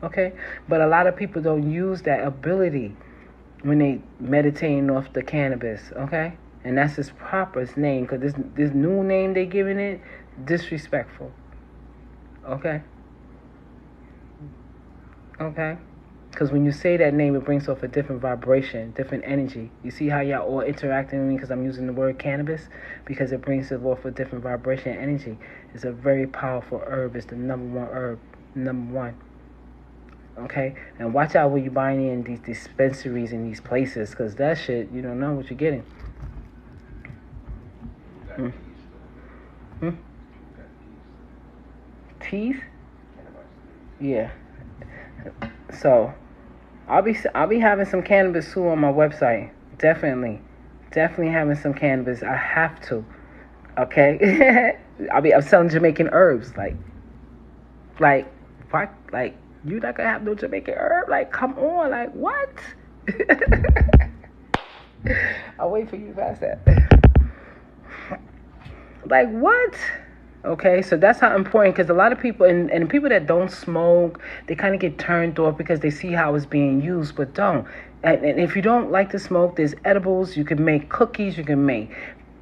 Speaker 1: Okay? But a lot of people don't use that ability when they meditating off the cannabis. Okay? And that's his proper name, because this new name they giving it, disrespectful. Okay? Okay? Because when you say that name, it brings off a different vibration, different energy. You see how y'all all interacting with me because I'm using the word cannabis? Because it brings off a different vibration and energy. It's a very powerful herb. It's the number one herb. Number one. Okay? And watch out when you're buying in these dispensaries and these places, because that shit, you don't know what you're getting. Hmm. Hmm? Teas? Yeah. So I'll be having some cannabis too on my website. Definitely having some cannabis. I have to. Okay. I'm selling Jamaican herbs. Like why? Like you not gonna have no Jamaican herb? Like come on. Like what? I'll wait for you to pass that. Like what? Okay, so that's how important, because a lot of people and people that don't smoke, they kind of get turned off because they see how it's being used, but don't. And if you don't like to smoke, there's edibles. You can make cookies, you can make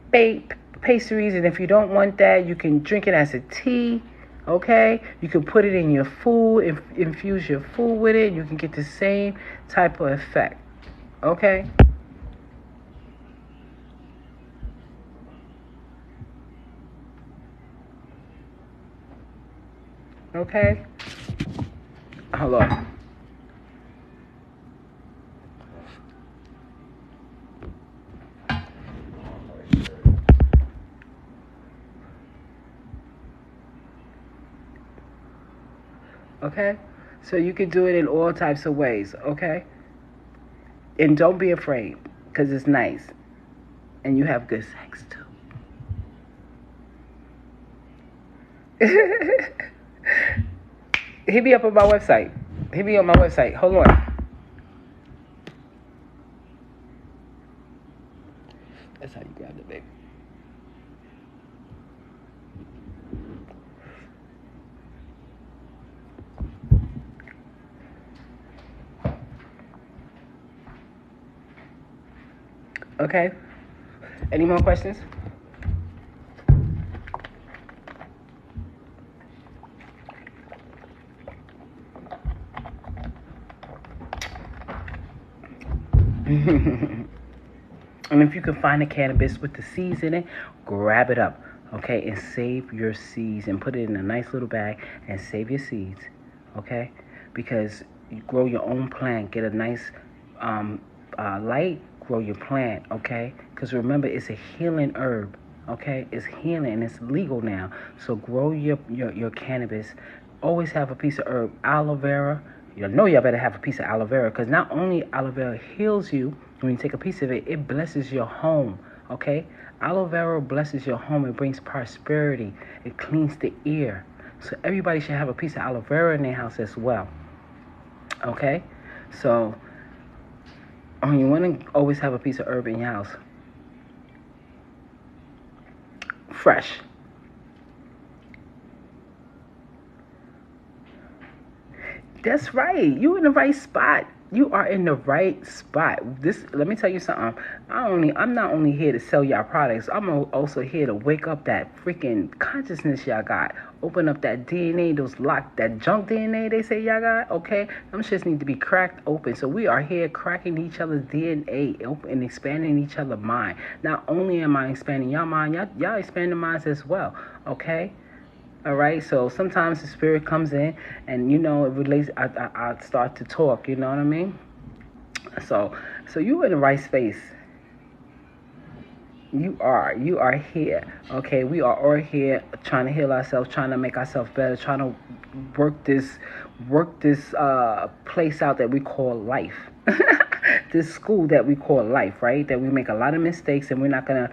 Speaker 1: bake pastries, and if you don't want that, you can drink it as a tea. Okay, you can put it in your food, infuse your food with it. You can get the same type of effect. Okay. Okay. Hold on. Okay? So you can do it in all types of ways, okay? And don't be afraid, because it's nice. And you have good sex too. Hit me up on my website. Hit me on my website. Hold on. That's how you grab the baby. Okay? Any more questions? And if you can find the cannabis with the seeds in it, grab it up, okay? And save your seeds and put it in a nice little bag and save your seeds, okay? Because you grow your own plant, get a nice light, grow your plant, okay? Because remember, it's a healing herb, okay? It's healing and it's legal now. So grow your cannabis. Always have a piece of herb, aloe vera. You know y'all better have a piece of aloe vera, because not only aloe vera heals you, when you take a piece of it, it blesses your home, okay? Aloe vera blesses your home. It brings prosperity. It cleans the ear. So everybody should have a piece of aloe vera in their house as well, okay? So you want to always have a piece of herb in your house. Fresh. That's right. You in the right spot. You are in the right spot. Let me tell you something. I'm not only here to sell y'all products. I'm also here to wake up that freaking consciousness y'all got. Open up that DNA, that junk DNA they say y'all got. Okay, them shits need to be cracked open. So we are here cracking each other's DNA open and expanding each other's mind. Not only am I expanding y'all mind, y'all expanding minds as well. Okay. All right, so sometimes the spirit comes in, and it relates. I start to talk. You know what I mean? So you in the right space. You are here. Okay, we are all here trying to heal ourselves, trying to make ourselves better, trying to work this place out that we call life. This school that we call life, right? That we make a lot of mistakes and we're not gonna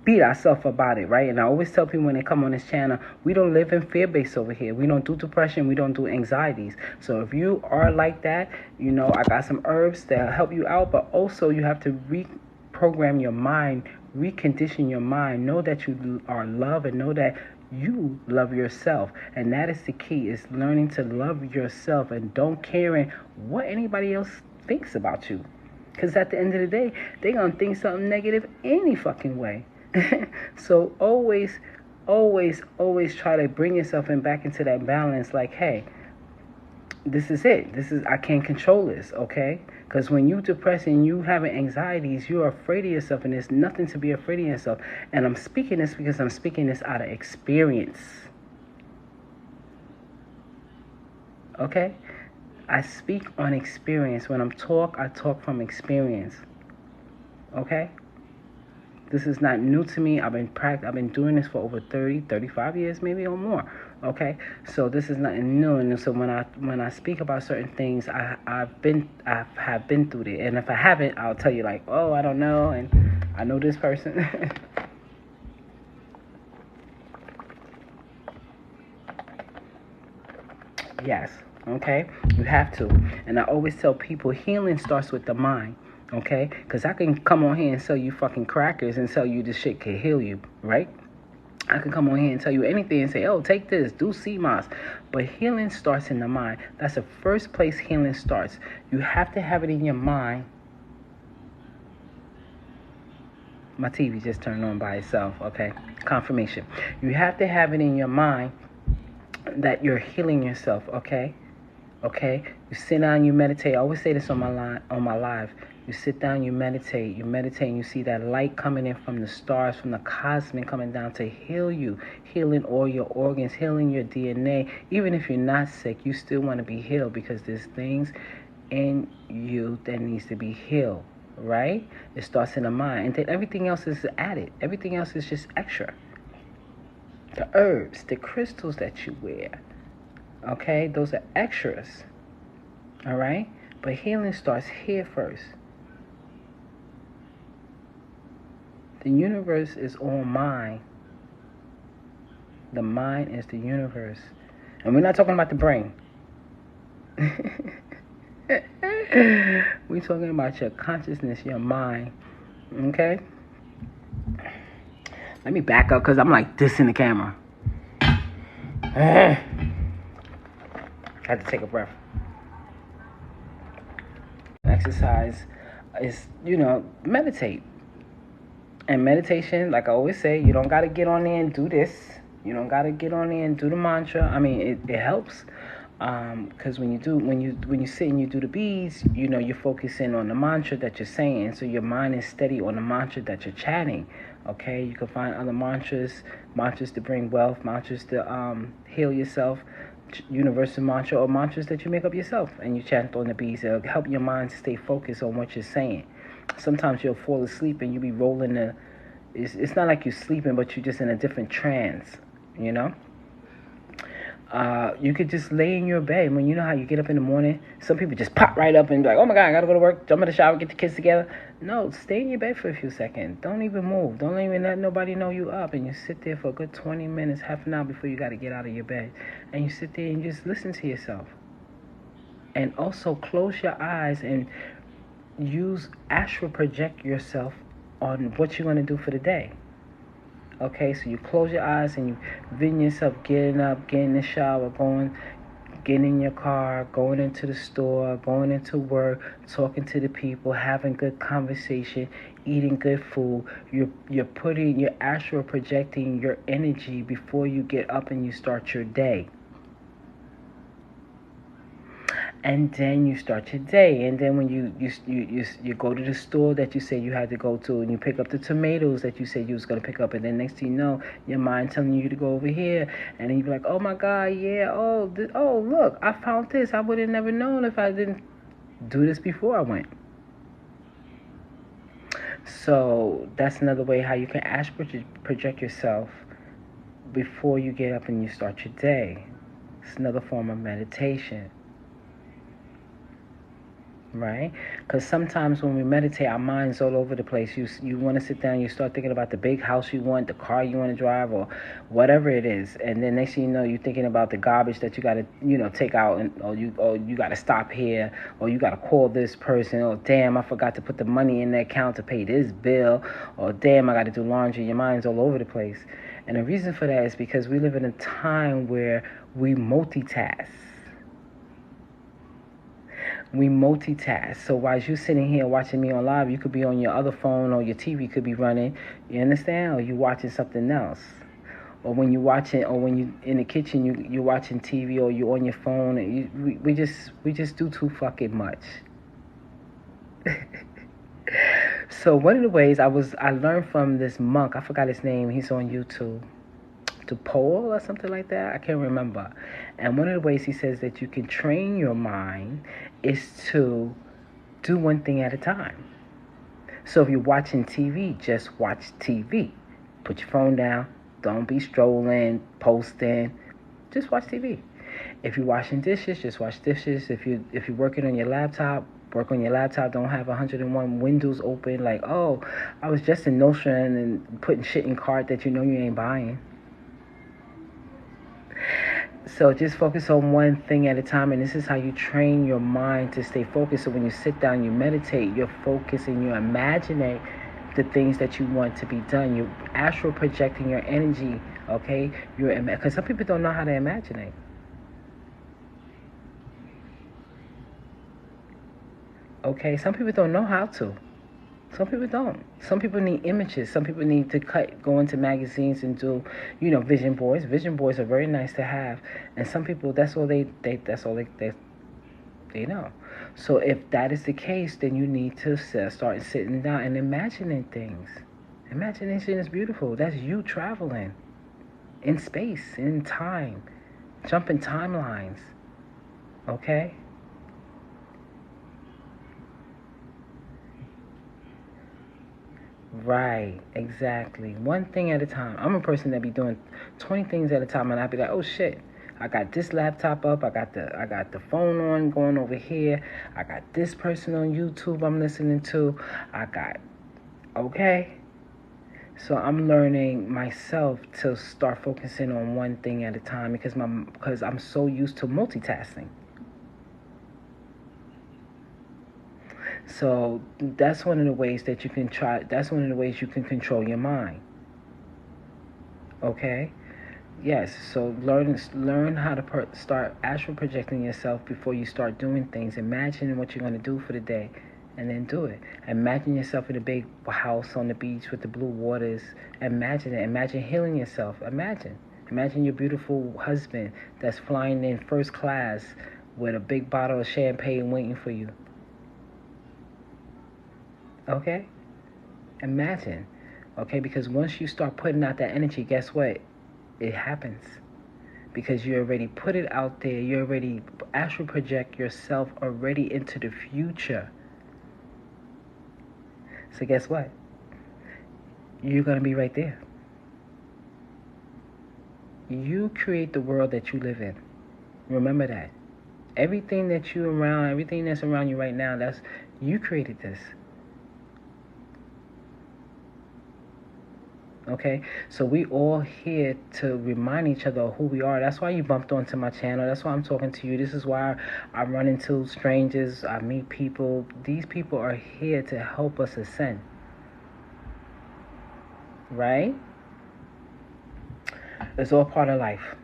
Speaker 1: beat ourselves about it, right? And I always tell people when they come on this channel, we don't live in fear base over here. We don't do depression, we don't do anxieties. So if you are like that, I got some herbs that help you out, but also you have to reprogram your mind, recondition your mind, know that you are loved, and know that you love yourself. And that is the key, is learning to love yourself and don't caring what anybody else thinks about you, because at the end of the day they're gonna think something negative any fucking way. So always try to bring yourself back into that balance, like, hey, this is it. I can't control this, okay? Because when you depressed and you having anxieties, you're afraid of yourself, and there's nothing to be afraid of yourself. And I'm speaking this because I'm speaking this out of experience. Okay? I speak on experience. When I talk from experience. Okay? This is not new to me. I've been doing this for over 30, 35 years, maybe or more. Okay, so this is nothing new. And so when I speak about certain things, I have been through it. And if I haven't, I'll tell you like, oh, I don't know, and I know this person. Yes. Okay, you have to. And I always tell people healing starts with the mind. Okay, because I can come on here and sell you fucking crackers and tell you this shit can heal you, right? I can come on here and tell you anything and say, oh, take this, do CMOS. But healing starts in the mind. That's the first place healing starts. You have to have it in your mind. My TV just turned on by itself, okay? Confirmation. You have to have it in your mind that you're healing yourself, okay? Okay? You sit down, you meditate. I always say this on my live. You sit down, you meditate, and you see that light coming in from the stars, from the cosmic coming down to heal you, healing all your organs, healing your DNA. Even if you're not sick, you still want to be healed because there's things in you that needs to be healed, right? It starts in the mind. And then everything else is added. Everything else is just extra. The herbs, the crystals that you wear, okay? Those are extras, all right? But healing starts here first. The universe is all mind. The mind is the universe. And we're not talking about the brain. We're talking about your consciousness, your mind. Okay? Let me back up because I'm like this in the camera. I had to take a breath. Exercise is, meditate. And meditation, like I always say, you don't got to get on there and do this. You don't got to get on there and do the mantra. I mean, it helps. Because when you sit and you do the beads, you're focusing on the mantra that you're saying. So your mind is steady on the mantra that you're chanting. Okay, you can find other mantras to bring wealth, mantras to heal yourself, universal mantra, or mantras that you make up yourself and you chant on the beads. It'll help your mind to stay focused on what you're saying. Sometimes you'll fall asleep and you'll be rolling it's not like you're sleeping, but you're just in a different trance, You could just lay in your bed. When you know how you get up in the morning, some people just pop right up and be like, oh my God, I gotta go to work, jump in the shower, get the kids together. No, stay in your bed for a few seconds. Don't even move. Don't even let nobody know you up. And you sit there for a good 20 minutes, half an hour before you gotta get out of your bed. And you sit there and just listen to yourself. And also close your eyes and use astral project yourself on what you're gonna do for the day. Okay, so you close your eyes and you vision yourself getting up, getting in the shower, getting in your car, going into the store, going into work, talking to the people, having good conversation, eating good food. You're astral projecting your energy before you get up and you start your day. And then you start your day. And then when you go to the store that you said you had to go to, and you pick up the tomatoes that you said you was going to pick up, and then next thing you know, your mind telling you to go over here, and then you be like, oh my God, yeah, oh look, I found this. I would have never known if I didn't do this before I went. So that's another way how you can astral project yourself before you get up and you start your day. It's another form of meditation. Right? Because sometimes when we meditate, our mind's all over the place. You want to sit down, you start thinking about the big house you want, the car you want to drive, or whatever it is. And then next thing you know, you're thinking about the garbage that you got to, take out, or you got to stop here, or you got to call this person, or damn, I forgot to put the money in the account to pay this bill, or damn, I got to do laundry. Your mind's all over the place. And the reason for that is because we live in a time where we multitask. We multitask. So while you're sitting here watching me on live, you could be on your other phone, or your TV could be running. You understand? Or you're watching something else. Or when you're watching, or when you in the kitchen, you're watching TV, or you're on your phone. And we just do too fucking much. So one of the ways I learned from this monk, I forgot his name. He's on YouTube. To Paul or something like that. I can't remember. And one of the ways he says that you can train your mind is to do one thing at a time. So if you're watching TV, just watch TV. Put your phone down. Don't be strolling, posting. Just watch TV. If you're washing dishes, just wash dishes. If you're working on your laptop, work on your laptop. Don't have 101 windows open. Like, oh, I was just in Notion and putting shit in cart that you know you ain't buying. So just focus on one thing at a time, and this is how you train your mind to stay focused. So when you sit down, you meditate, you're focusing, you're imagining the things that you want to be done. You're astral projecting your energy, okay? Because some people don't know how to imagine. Okay, some people don't know how to. Some people don't. Some people need images. Some people need to go into magazines and do, vision boards. Vision boards are very nice to have, and some people that's all they know. So if that is the case, then you need to start sitting down and imagining things. Imagination is beautiful. That's you traveling in space, in time, jumping timelines. Okay? Right, exactly. One thing at a time. I'm a person that be doing 20 things at a time, and I be like, oh shit, I got this laptop up, I got the phone on going over here, I got this person on YouTube I'm listening to, okay. So I'm learning myself to start focusing on one thing at a time because I'm so used to multitasking. So that's one of the ways that you can try. That's one of the ways you can control your mind. Okay? Yes. So learn how to start astral projecting yourself before you start doing things. Imagine what you're going to do for the day, and then do it. Imagine yourself in a big house on the beach with the blue waters. Imagine it. Imagine healing yourself. Imagine your beautiful husband that's flying in first class with a big bottle of champagne waiting for you. Okay? Imagine. Okay? Because once you start putting out that energy, guess what? It happens. Because you already put it out there. You already astral project yourself already into the future. So guess what? You're going to be right there. You create the world that you live in. Remember that. Everything that's around you right now, you created this. Okay, so we all here to remind each other of who we are. That's why you bumped onto my channel. That's why I'm talking to you. This is why I run into strangers. I meet people. These people are here to help us ascend. Right? It's all part of life.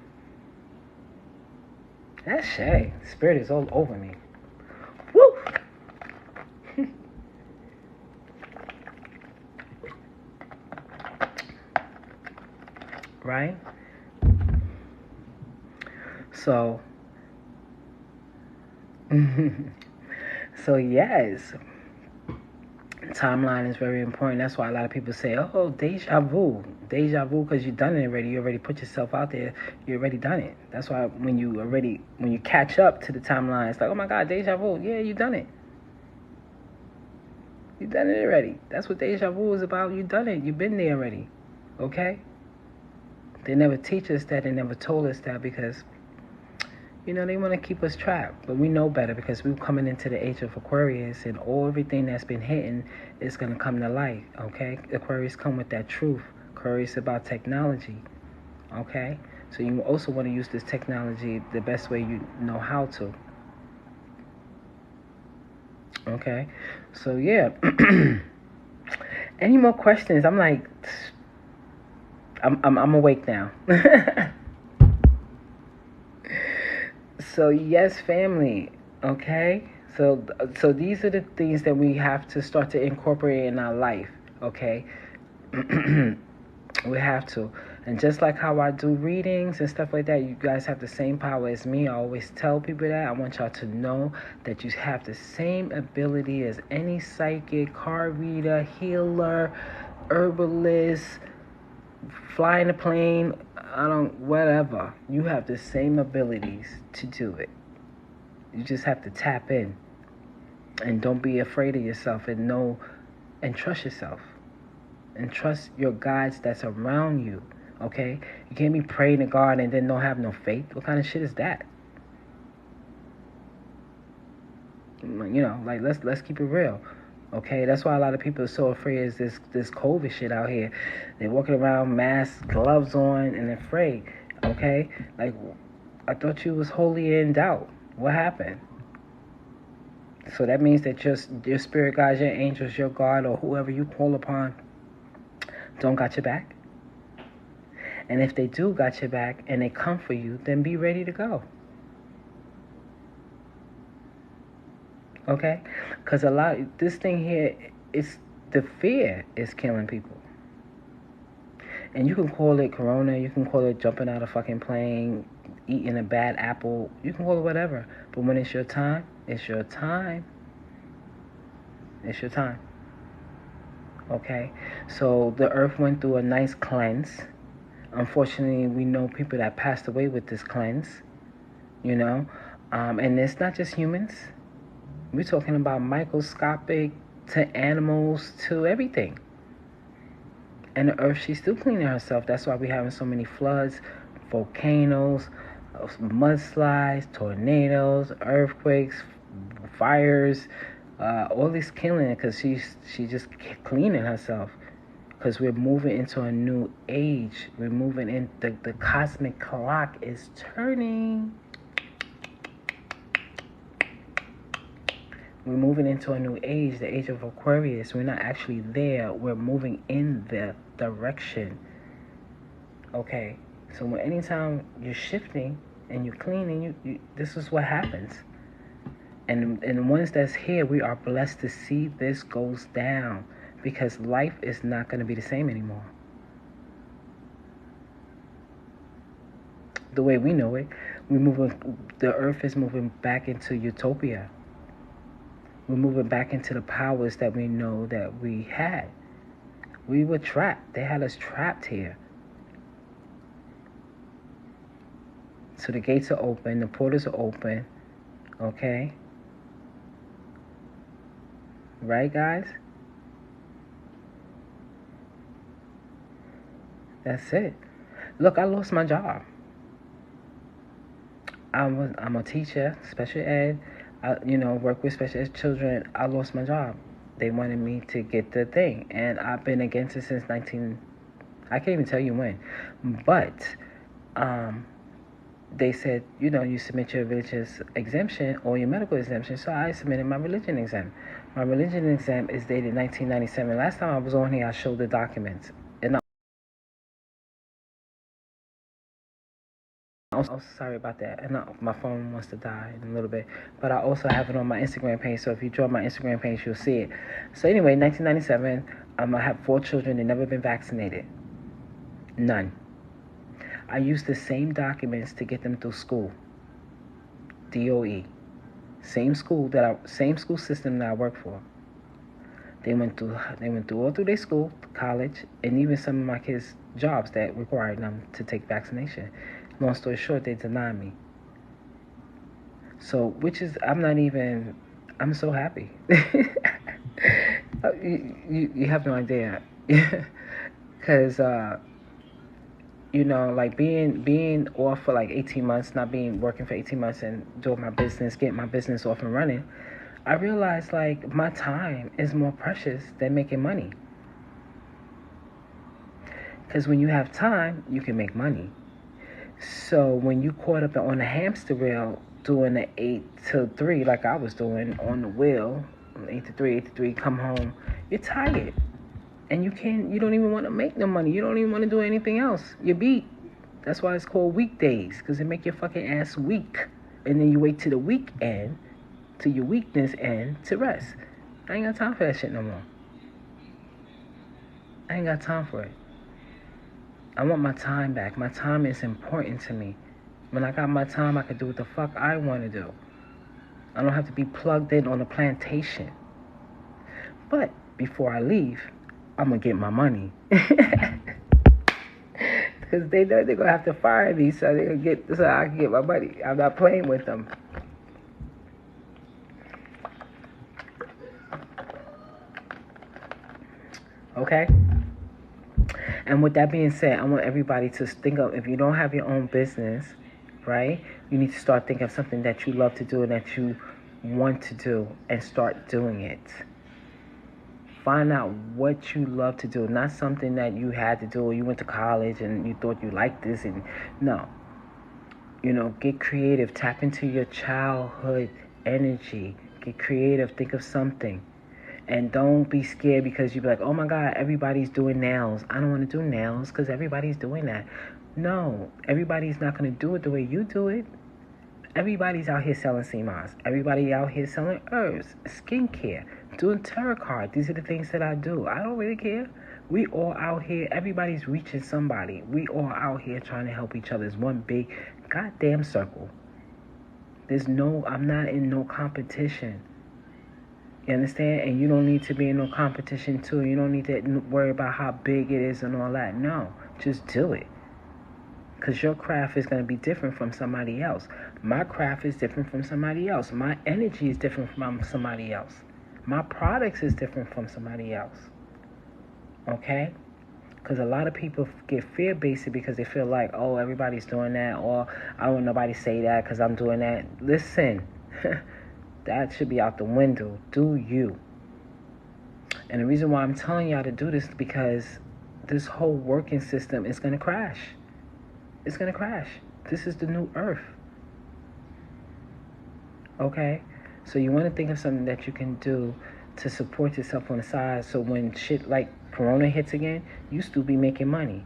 Speaker 1: That's Shay. Spirit is all over me. Woo! Right? So yes, timeline is very important. That's why a lot of people say, oh, deja vu, because you've done it already. You already put yourself out there. You already done it. That's why when you catch up to the timeline, it's like, oh my God, deja vu. Yeah, you done it. You done it already. That's what deja vu is about. You done it. You've been there already. Okay? They never teach us that. They never told us that because, they want to keep us trapped. But we know better because we're coming into the age of Aquarius, and everything that's been hidden is going to come to light. Okay? Aquarius come with that truth. Aquarius about technology. Okay? So you also want to use this technology the best way you know how to. Okay? So yeah. Any more questions? I'm like, I'm awake now. So yes, family. Okay. So these are the things that we have to start to incorporate in our life. Okay. We have to. And just like how I do readings and stuff like that, you guys have the same power as me. I always tell people that. I want y'all to know that you have the same ability as any psychic, card reader, healer, herbalist, flying a plane, whatever. You have the same abilities to do it. You just have to tap in. And don't be afraid of yourself and know and trust yourself. And trust your guides that's around you, okay? You can't be praying to God and then don't have no faith. What kind of shit is that? You know, like let's keep it real, okay? That's why a lot of people are so afraid of this COVID shit out here. They're walking around, masks, gloves on, and afraid, okay? Like, I thought you was wholly in doubt. What happened? So that means that your spirit guides, your angels, your God, or whoever you call upon don't got your back. And if they do got your back and they come for you, then be ready to go. Okay? Because this thing here, it's the fear is killing people. And you can call it corona, you can call it jumping out of a fucking plane, eating a bad apple, you can call it whatever. But when it's your time, it's your time. It's your time. Okay? So the earth went through a nice cleanse. Unfortunately, we know people that passed away with this cleanse, you know. And it's not just humans. We're talking about microscopic to animals to everything. And the earth, she's still cleaning herself. That's why we're having so many floods, volcanoes, mudslides, tornadoes, earthquakes, fires, all this killing because she's just cleaning herself. Because we're moving into a new age. We're moving in, the cosmic clock is turning. We're moving into a new age, the age of Aquarius. We're not actually there. We're moving in the direction. Okay? So anytime you're shifting and you're cleaning, you this is what happens. And the ones that's here, we are blessed to see this goes down. Because life is not going to be the same anymore. The way we know it, the earth is moving back into utopia. We're moving back into the powers that we know that we had. We were trapped. They had us trapped here. So the gates are open, the portals are open, okay? Right, guys? That's it. Look, I lost my job. I'm a teacher, special ed. I, work with special ed children. I lost my job. They wanted me to get the thing, and I've been against it since I can't even tell you when. But they said, you submit your religious exemption or your medical exemption. So I submitted my religion exam. My religion exam is dated 1997. Last time I was on here, I showed the documents. And oh, sorry about that. And my phone wants to die in a little bit. But I also have it on my Instagram page. So if you join my Instagram page, you'll see it. So anyway, 1997, I have 4 children. They've never been vaccinated. None. I used the same documents to get them through school. DOE. Same school system that I work for. They went through all through their school, college, and even some of my kids' jobs that required them to take vaccination. Long story short, they denied me. So, I'm so happy. you have no idea. Because, like being off for like 18 months, not working for 18 months and doing my business, getting my business off and running, I realized like my time is more precious than making money. Because when you have time, you can make money. So when you caught up on the hamster wheel doing the 8 to 3 like I was doing on the wheel, 8 to 3, come home, you're tired. And you don't even want to make no money. You don't even want to do anything else. You're beat. That's why it's called weekdays, because it make your fucking ass weak. And then you wait till the weekend, till your weakness end, to rest. I ain't got time for that shit no more. I ain't got time for it. I want my time back. My time is important to me. When I got my time, I can do what the fuck I want to do. I don't have to be plugged in on a plantation. But before I leave, I'm going to get my money. Because they know they're going to have to fire me so I can get my money. I'm not playing with them. Okay? And with that being said, I want everybody to think of, if you don't have your own business, right, you need to start thinking of something that you love to do and that you want to do and start doing it. Find out what you love to do, not something that you had to do or you went to college and you thought you liked this. And no, get creative. Tap into your childhood energy. Get creative. Think of something. And don't be scared because you be like, oh my God, everybody's doing nails. I don't want to do nails because everybody's doing that. No, everybody's not going to do it the way you do it. Everybody's out here selling CMOS. Everybody out here selling herbs, skincare, doing tarot card. These are the things that I do. I don't really care. We all out here. Everybody's reaching somebody. We all out here trying to help each other. It's one big goddamn circle. I'm not in no competition. You understand? And you don't need to be in no competition too. You don't need to worry about how big it is and all that. No, just do it. Because your craft is going to be different from somebody else. My craft is different from somebody else. My energy is different from somebody else. My products is different from somebody else. Okay? Because a lot of people get fear-based because they feel like, oh, everybody's doing that, or I don't want nobody say that because I'm doing that. Listen, that should be out the window. Do you? And the reason why I'm telling y'all to do this is because this whole working system is going to crash. It's going to crash. This is the new earth. Okay? So you want to think of something that you can do to support yourself on the side, so when shit like Corona hits again, you still be making money.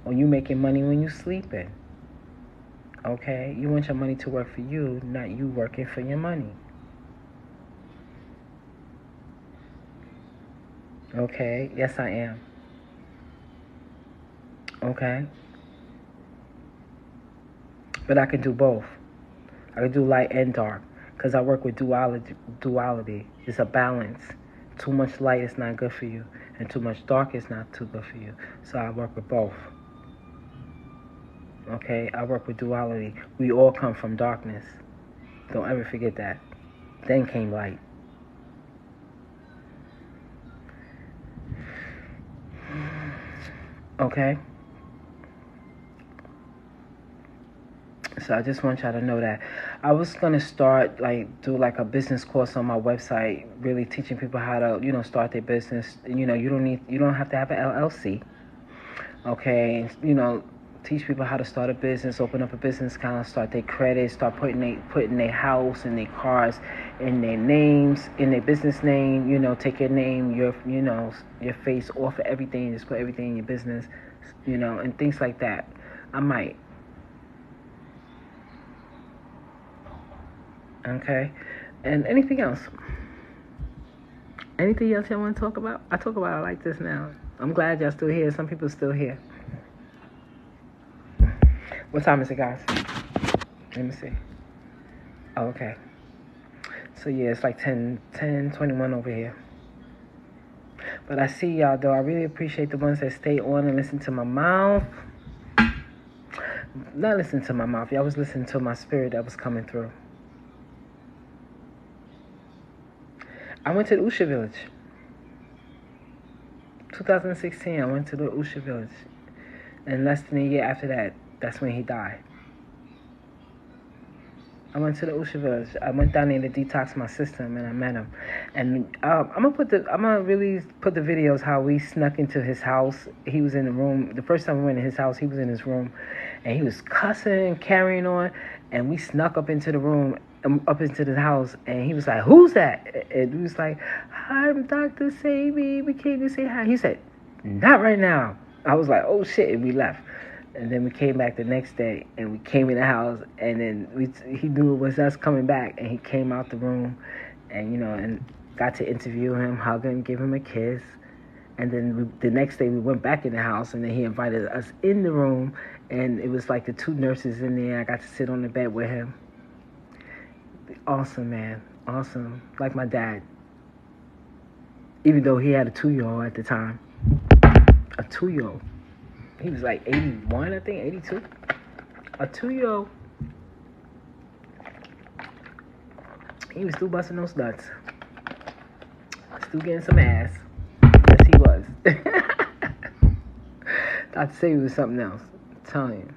Speaker 1: Or you making money when you sleeping. Okay? You want your money to work for you, not you working for your money. Okay? Yes, I am. Okay? But I can do both. I can do light and dark. Because I work with duality. It's a balance. Too much light is not good for you. And too much dark is not too good for you. So I work with both. Okay? I work with duality. We all come from darkness. Don't ever forget that. Then came light. Okay? So I just want y'all to know that. I was gonna start do a business course on my website, really teaching people how to, start their business. You don't have to have an LLC. Okay, teach people how to start a business, open up a business account, start their credit, start putting their house and their cars in their names, in their business name. Take your name, your face off of everything, just put everything in your business, and things like that. I might. Okay, and anything else? Anything else y'all want to talk about? I talk about it like this now. I'm glad y'all still here. Some people still here. What time is it, guys? Let me see. Oh, okay. So yeah, it's like 10:21 over here. But I see y'all though. I really appreciate the ones that stay on and listen to my mouth. Not listen to my mouth. Y'all was listening to my spirit that was coming through. I went to the Usha village. 2016, I went to the Usha village. And less than a year after that, that's when he died. I went to the Usha village. I went down there to detox my system, and I met him. And I'm gonna really put the videos how we snuck into his house. He was in the room. The first time we went in his house, he was in his room, and he was cussing, carrying on. And we snuck up into the room, up into the house, and he was like, "Who's that?" And we was like, "Hi, I'm Dr. Savey. We came to say hi." He said, "Not right now." I was like, "Oh shit," and we left. And then we came back the next day, and we came in the house, and then he knew it was us coming back, and he came out the room, and and got to interview him, hug him, give him a kiss. And then the next day we went back in the house, and then he invited us in the room, and it was like the two nurses in there. I got to sit on the bed with him. Awesome, man. Awesome. Like my dad. Even though he had a 2-year-old at the time. A 2-year-old. He was like 81, I think, 82. A 2-year-old. He was still busting those nuts. Still getting some ass. Yes, he was. Dr. Savey was something else. I'm telling you.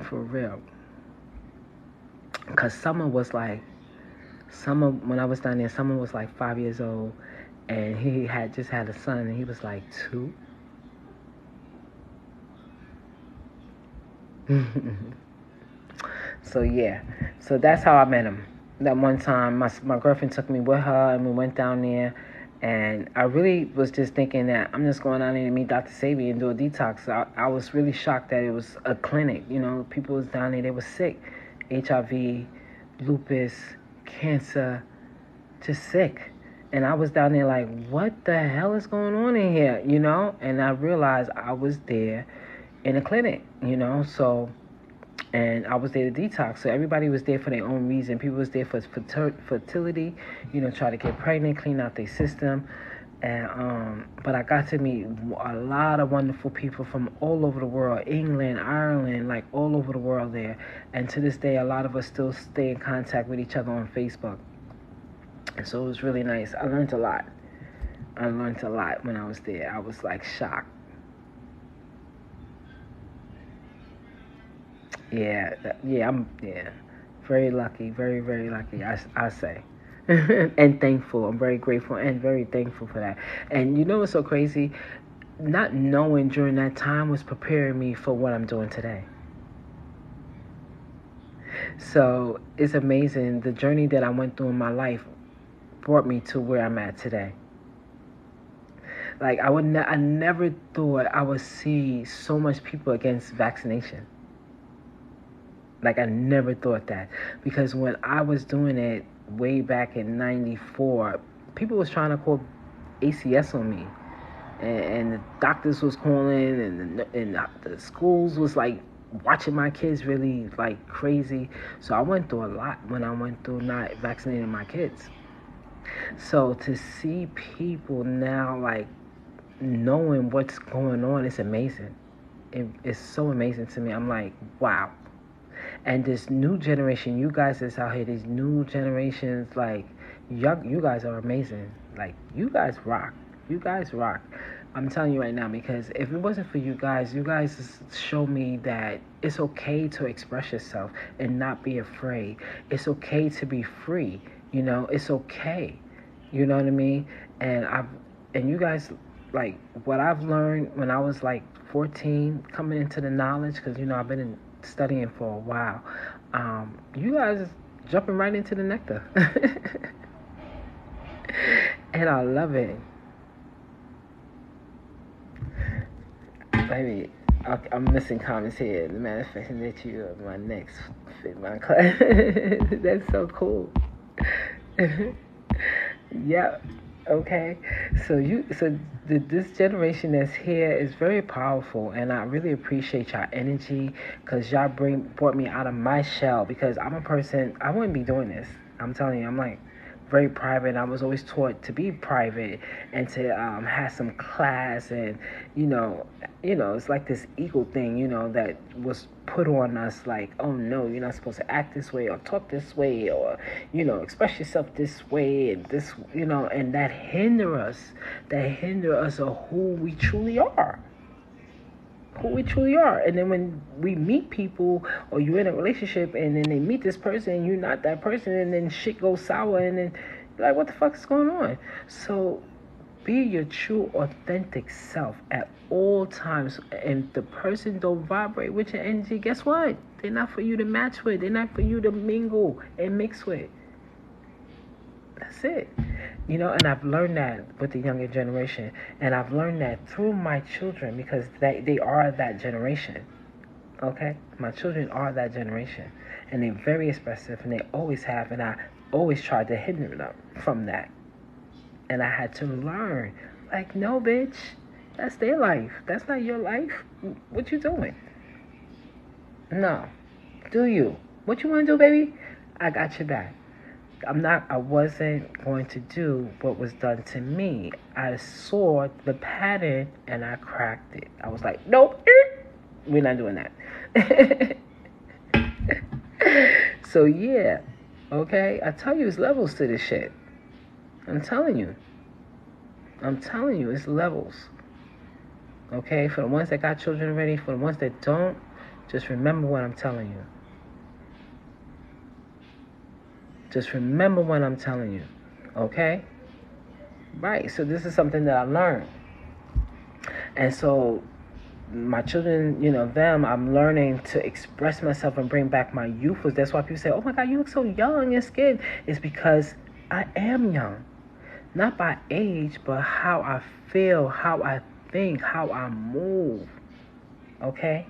Speaker 1: For real. Because when I was down there, Summer was like 5 years old, and he had just had a son, and he was like 2. So yeah, so that's how I met him. That one time, my girlfriend took me with her, and we went down there, and I really was just thinking that I'm just going down there to meet Dr. Savey and do a detox. So I was really shocked that it was a clinic. You know, people was down there, they were sick, HIV, lupus, cancer, just sick. And I was down there like, what the hell is going on in here, you know? And I realized I was there in a clinic, you know? So, and I was there to detox. So everybody was there for their own reason. People was there for fertility, you know, try to get pregnant, clean out their system. And but I got to meet a lot of wonderful people from all over the world, England, Ireland, like all over the world there. And to this day, a lot of us still stay in contact with each other on Facebook. And so it was really nice. I learned a lot. When I was there. I was like shocked. I'm very lucky, very, very lucky, I say. And thankful. I'm very grateful and very thankful for that. And you know what's so crazy? Not knowing during that time was preparing me for what I'm doing today. So it's amazing. The journey that I went through in my life brought me to where I'm at today. Like I never thought I would see so much people against vaccination. Like I never thought that, because when I was doing it way back in '94, people was trying to call ACS on me, and the doctors was calling, and the schools was like watching my kids really like crazy. So I went through a lot when I went through not vaccinating my kids. So to see people now like knowing what's going on, it's amazing. It's so amazing to me. I'm like, wow. And this new generation, you guys that's out here, these new generations, like, you guys are amazing. Like, you guys rock. You guys rock. I'm telling you right now, because if it wasn't for you guys show me that it's okay to express yourself and not be afraid. It's okay to be free. You know, it's okay. You know what I mean? And you guys, like, what I've learned when I was like 14, coming into the knowledge, because, you know, I've been studying for a while. You guys jumping right into the nectar. And I love it. Baby, I'm missing comments here. The manifesting that you are my next fit my class. That's so cool. Yeah. Okay, this generation that's here is very powerful, and I really appreciate y'all energy, because y'all brought me out of my shell, because I'm a person, I wouldn't be doing this. I'm telling you, I'm like very private. I was always taught to be private and to have some class, and you know, it's like this ego thing, you know, that was put on us, like, oh no, you're not supposed to act this way or talk this way, or, you know, express yourself this way, and this, you know, and that hinder us of who we truly are. And then when we meet people, or you're in a relationship, and then they meet this person and you're not that person, and then shit goes sour, and then you're like, what the fuck is going on? So be your true authentic self at all times. And if the person don't vibrate with your energy, guess what? They're not for you to match with. They're not for you to mingle and mix with. That's it. You know, and I've learned that with the younger generation. And I've learned that through my children, because they are that generation. Okay? My children are that generation. And they're very expressive, and they always have. And I always tried to hinder them from that. And I had to learn, like, no, bitch, that's their life. That's not your life. What you doing? No. Do you? What you want to do, baby? I got your back. I wasn't going to do what was done to me. I saw the pattern and I cracked it. I was like, nope, we're not doing that. So okay, I tell you, it's levels to this shit. I'm telling you. I'm telling you, it's levels. Okay, for the ones that got children already, for the ones that don't, just remember what I'm telling you. Just remember what I'm telling you. Okay? Right, so this is something that I learned. And so my children, them, I'm learning to express myself and bring back my youth. That's why people say, oh my God, you look so young and skin. It's because I am young. Not by age, but how I feel, how I think, how I move. Okay?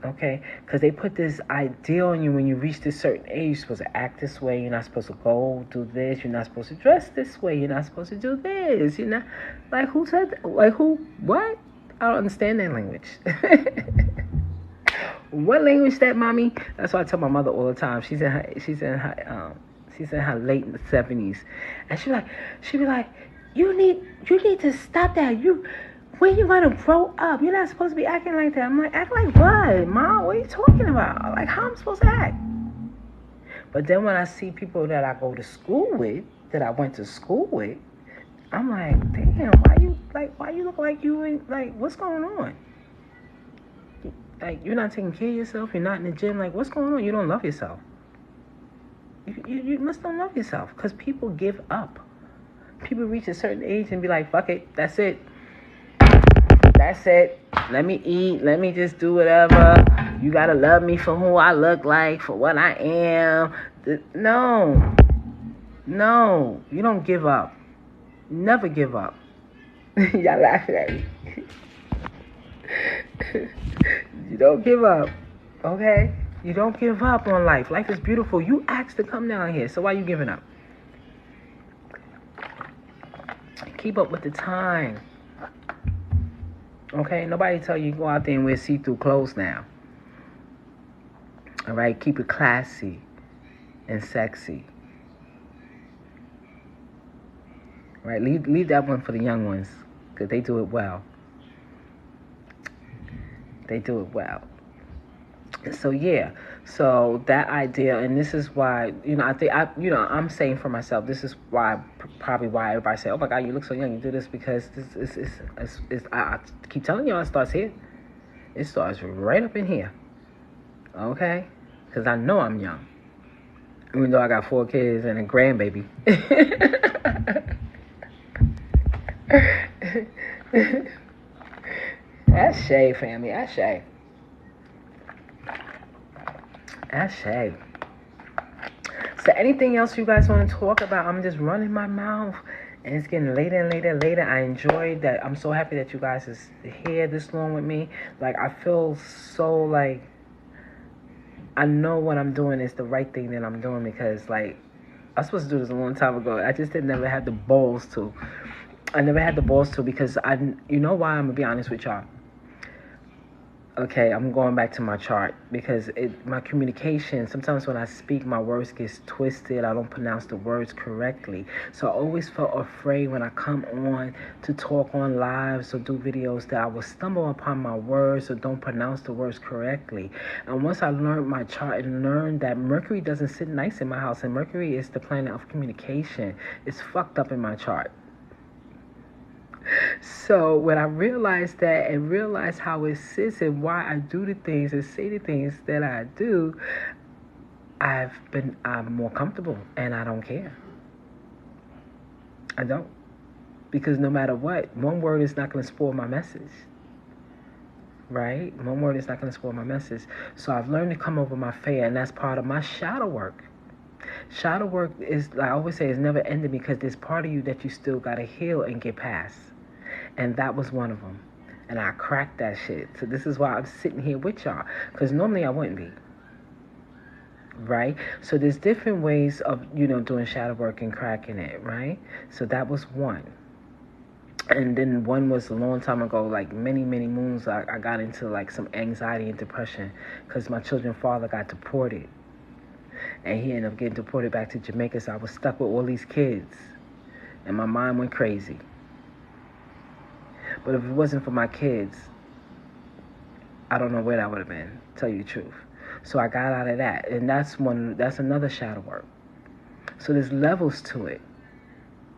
Speaker 1: Okay? Because they put this ideal on you when you reach this certain age. You're supposed to act this way. You're not supposed to go do this. You're not supposed to dress this way. You're not supposed to do this. You're not... Like, who said that? Like, who? What? I don't understand that language. What language that, mommy? That's why I tell my mother all the time. She's in her late 70s, and she be like, you need to stop that. When you gonna grow up? You're not supposed to be acting like that. I'm like, act like what, Mom? What are you talking about? Like, how am I supposed to act? But then when I see people that I go to school with, that I went to school with, I'm like, damn, why you look like you ain't, like, what's going on? Like, you're not taking care of yourself. You're not in the gym. Like, what's going on? You don't love yourself. You must don't love yourself, because people give up. People reach a certain age and be like, fuck it, that's it. That's it. Let me eat. Let me just do whatever. You gotta love me for who I look like, for what I am. No, you don't give up. Never give up. Y'all laughing at me. You don't give up, okay? You don't give up on life. Life is beautiful. You asked to come down here, so why you giving up? Keep up with the time. Okay? Nobody tell you go out there and wear see-through clothes now. All right? Keep it classy and sexy. All right? Leave that one for the young ones, because they do it well. They do it well. So yeah, so that idea, and this is why, I think I'm saying for myself, this is why, probably why everybody say, oh my God, you look so young, you do this, because this is I keep telling y'all, it starts here. It starts right up in here. Okay? Because I know I'm young. Even though I got 4 kids and a grandbaby. That's Shay, family. That's Shay. So anything else you guys want to talk about? I'm just running my mouth, and it's getting later and later and later. I enjoyed that. I'm so happy that you guys is here this long with me. Like, I feel so like I know what I'm doing is the right thing that I'm doing, because like I was supposed to do this a long time ago. I just never had the balls to. I never had the balls to, because you know why? I'm gonna be honest with y'all. Okay, I'm going back to my chart, because my communication, sometimes when I speak, my words get twisted. I don't pronounce the words correctly. So I always felt afraid when I come on to talk on lives or do videos that I will stumble upon my words or don't pronounce the words correctly. And once I learned my chart and learned that Mercury doesn't sit nice in my house, and Mercury is the planet of communication, it's fucked up in my chart. So when I realized that and realized how it sits and why I do the things and say the things that I do, I'm more comfortable, and I don't care. I don't. Because no matter what, one word is not going to spoil my message. Right? One word is not going to spoil my message. So I've learned to come over my fear, and that's part of my shadow work. Shadow work is, like I always say, is never ending, because there's part of you that you still got to heal and get past. And that was one of them. And I cracked that shit. So this is why I'm sitting here with y'all. Because normally I wouldn't be. Right? So there's different ways of, doing shadow work and cracking it. Right? So that was one. And then one was a long time ago, like many, many moons, I got into like some anxiety and depression. Because my children's father got deported. And he ended up getting deported back to Jamaica. So I was stuck with all these kids. And my mind went crazy. But if it wasn't for my kids, I don't know where that would have been, tell you the truth. So I got out of that. And that's another shadow work. So there's levels to it.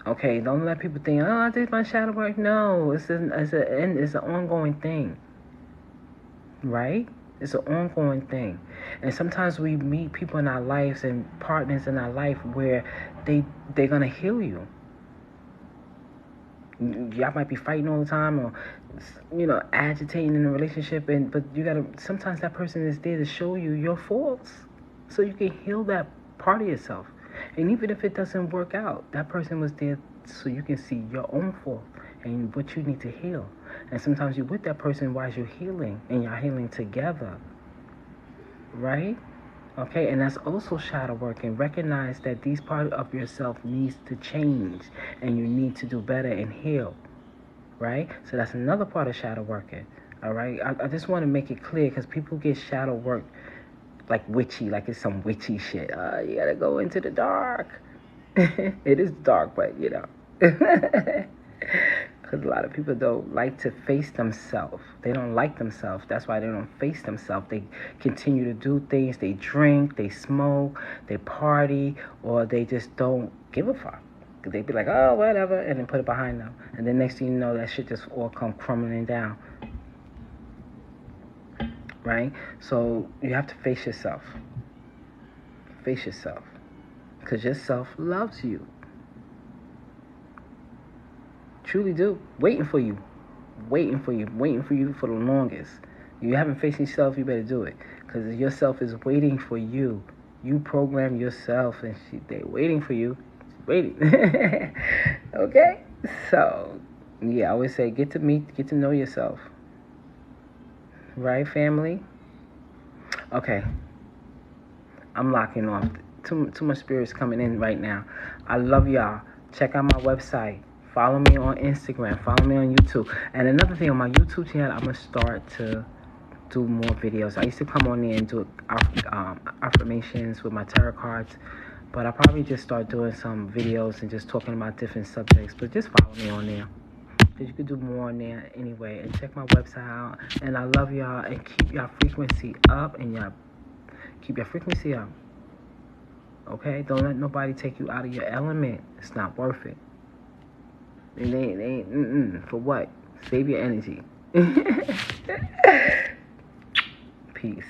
Speaker 1: Okay, don't let people think, oh, I did my shadow work. No, it's an ongoing thing, right? It's an ongoing thing. And sometimes we meet people in our lives and partners in our life where they're going to heal you. Y'all might be fighting all the time, or agitating in a relationship, but you gotta, sometimes that person is there to show you your faults so you can heal that part of yourself. And even if it doesn't work out, that person was there so you can see your own fault and what you need to heal. And sometimes you're with that person while you're healing, and you're healing together, right? Okay, and that's also shadow work. And recognize that these parts of yourself needs to change, and you need to do better and heal, right? So that's another part of shadow working, all right? I just want to make it clear, because people get shadow work like witchy, like it's some witchy shit. You gotta go into the dark. It is dark, but because a lot of people don't like to face themselves. They don't like themselves. That's why they don't face themselves. They continue to do things. They drink, they smoke, they party, or they just don't give a fuck. They be like, oh, whatever, and then put it behind them. And then next thing you know, that shit just all come crumbling down. Right? So you have to face yourself. Face yourself. Because yourself loves you. Truly do. Waiting for you. Waiting for you. Waiting for you for the longest. You haven't faced yourself, you better do it. Because yourself is waiting for you. You program yourself, and they're waiting for you. Waiting. Okay? So, yeah, I always say get to know yourself. Right, family? Okay. I'm locking off. Too much spirits coming in right now. I love y'all. Check out my website. Follow me on Instagram. Follow me on YouTube. And another thing, on my YouTube channel, I'm going to start to do more videos. I used to come on there and do affirmations with my tarot cards. But I'll probably just start doing some videos and just talking about different subjects. But just follow me on there, because you can do more on there anyway. And check my website out. And I love y'all. And keep your frequency up. And keep your frequency up. Okay? Don't let nobody take you out of your element. It's not worth it. And they ain't, for what? Save your energy. Peace.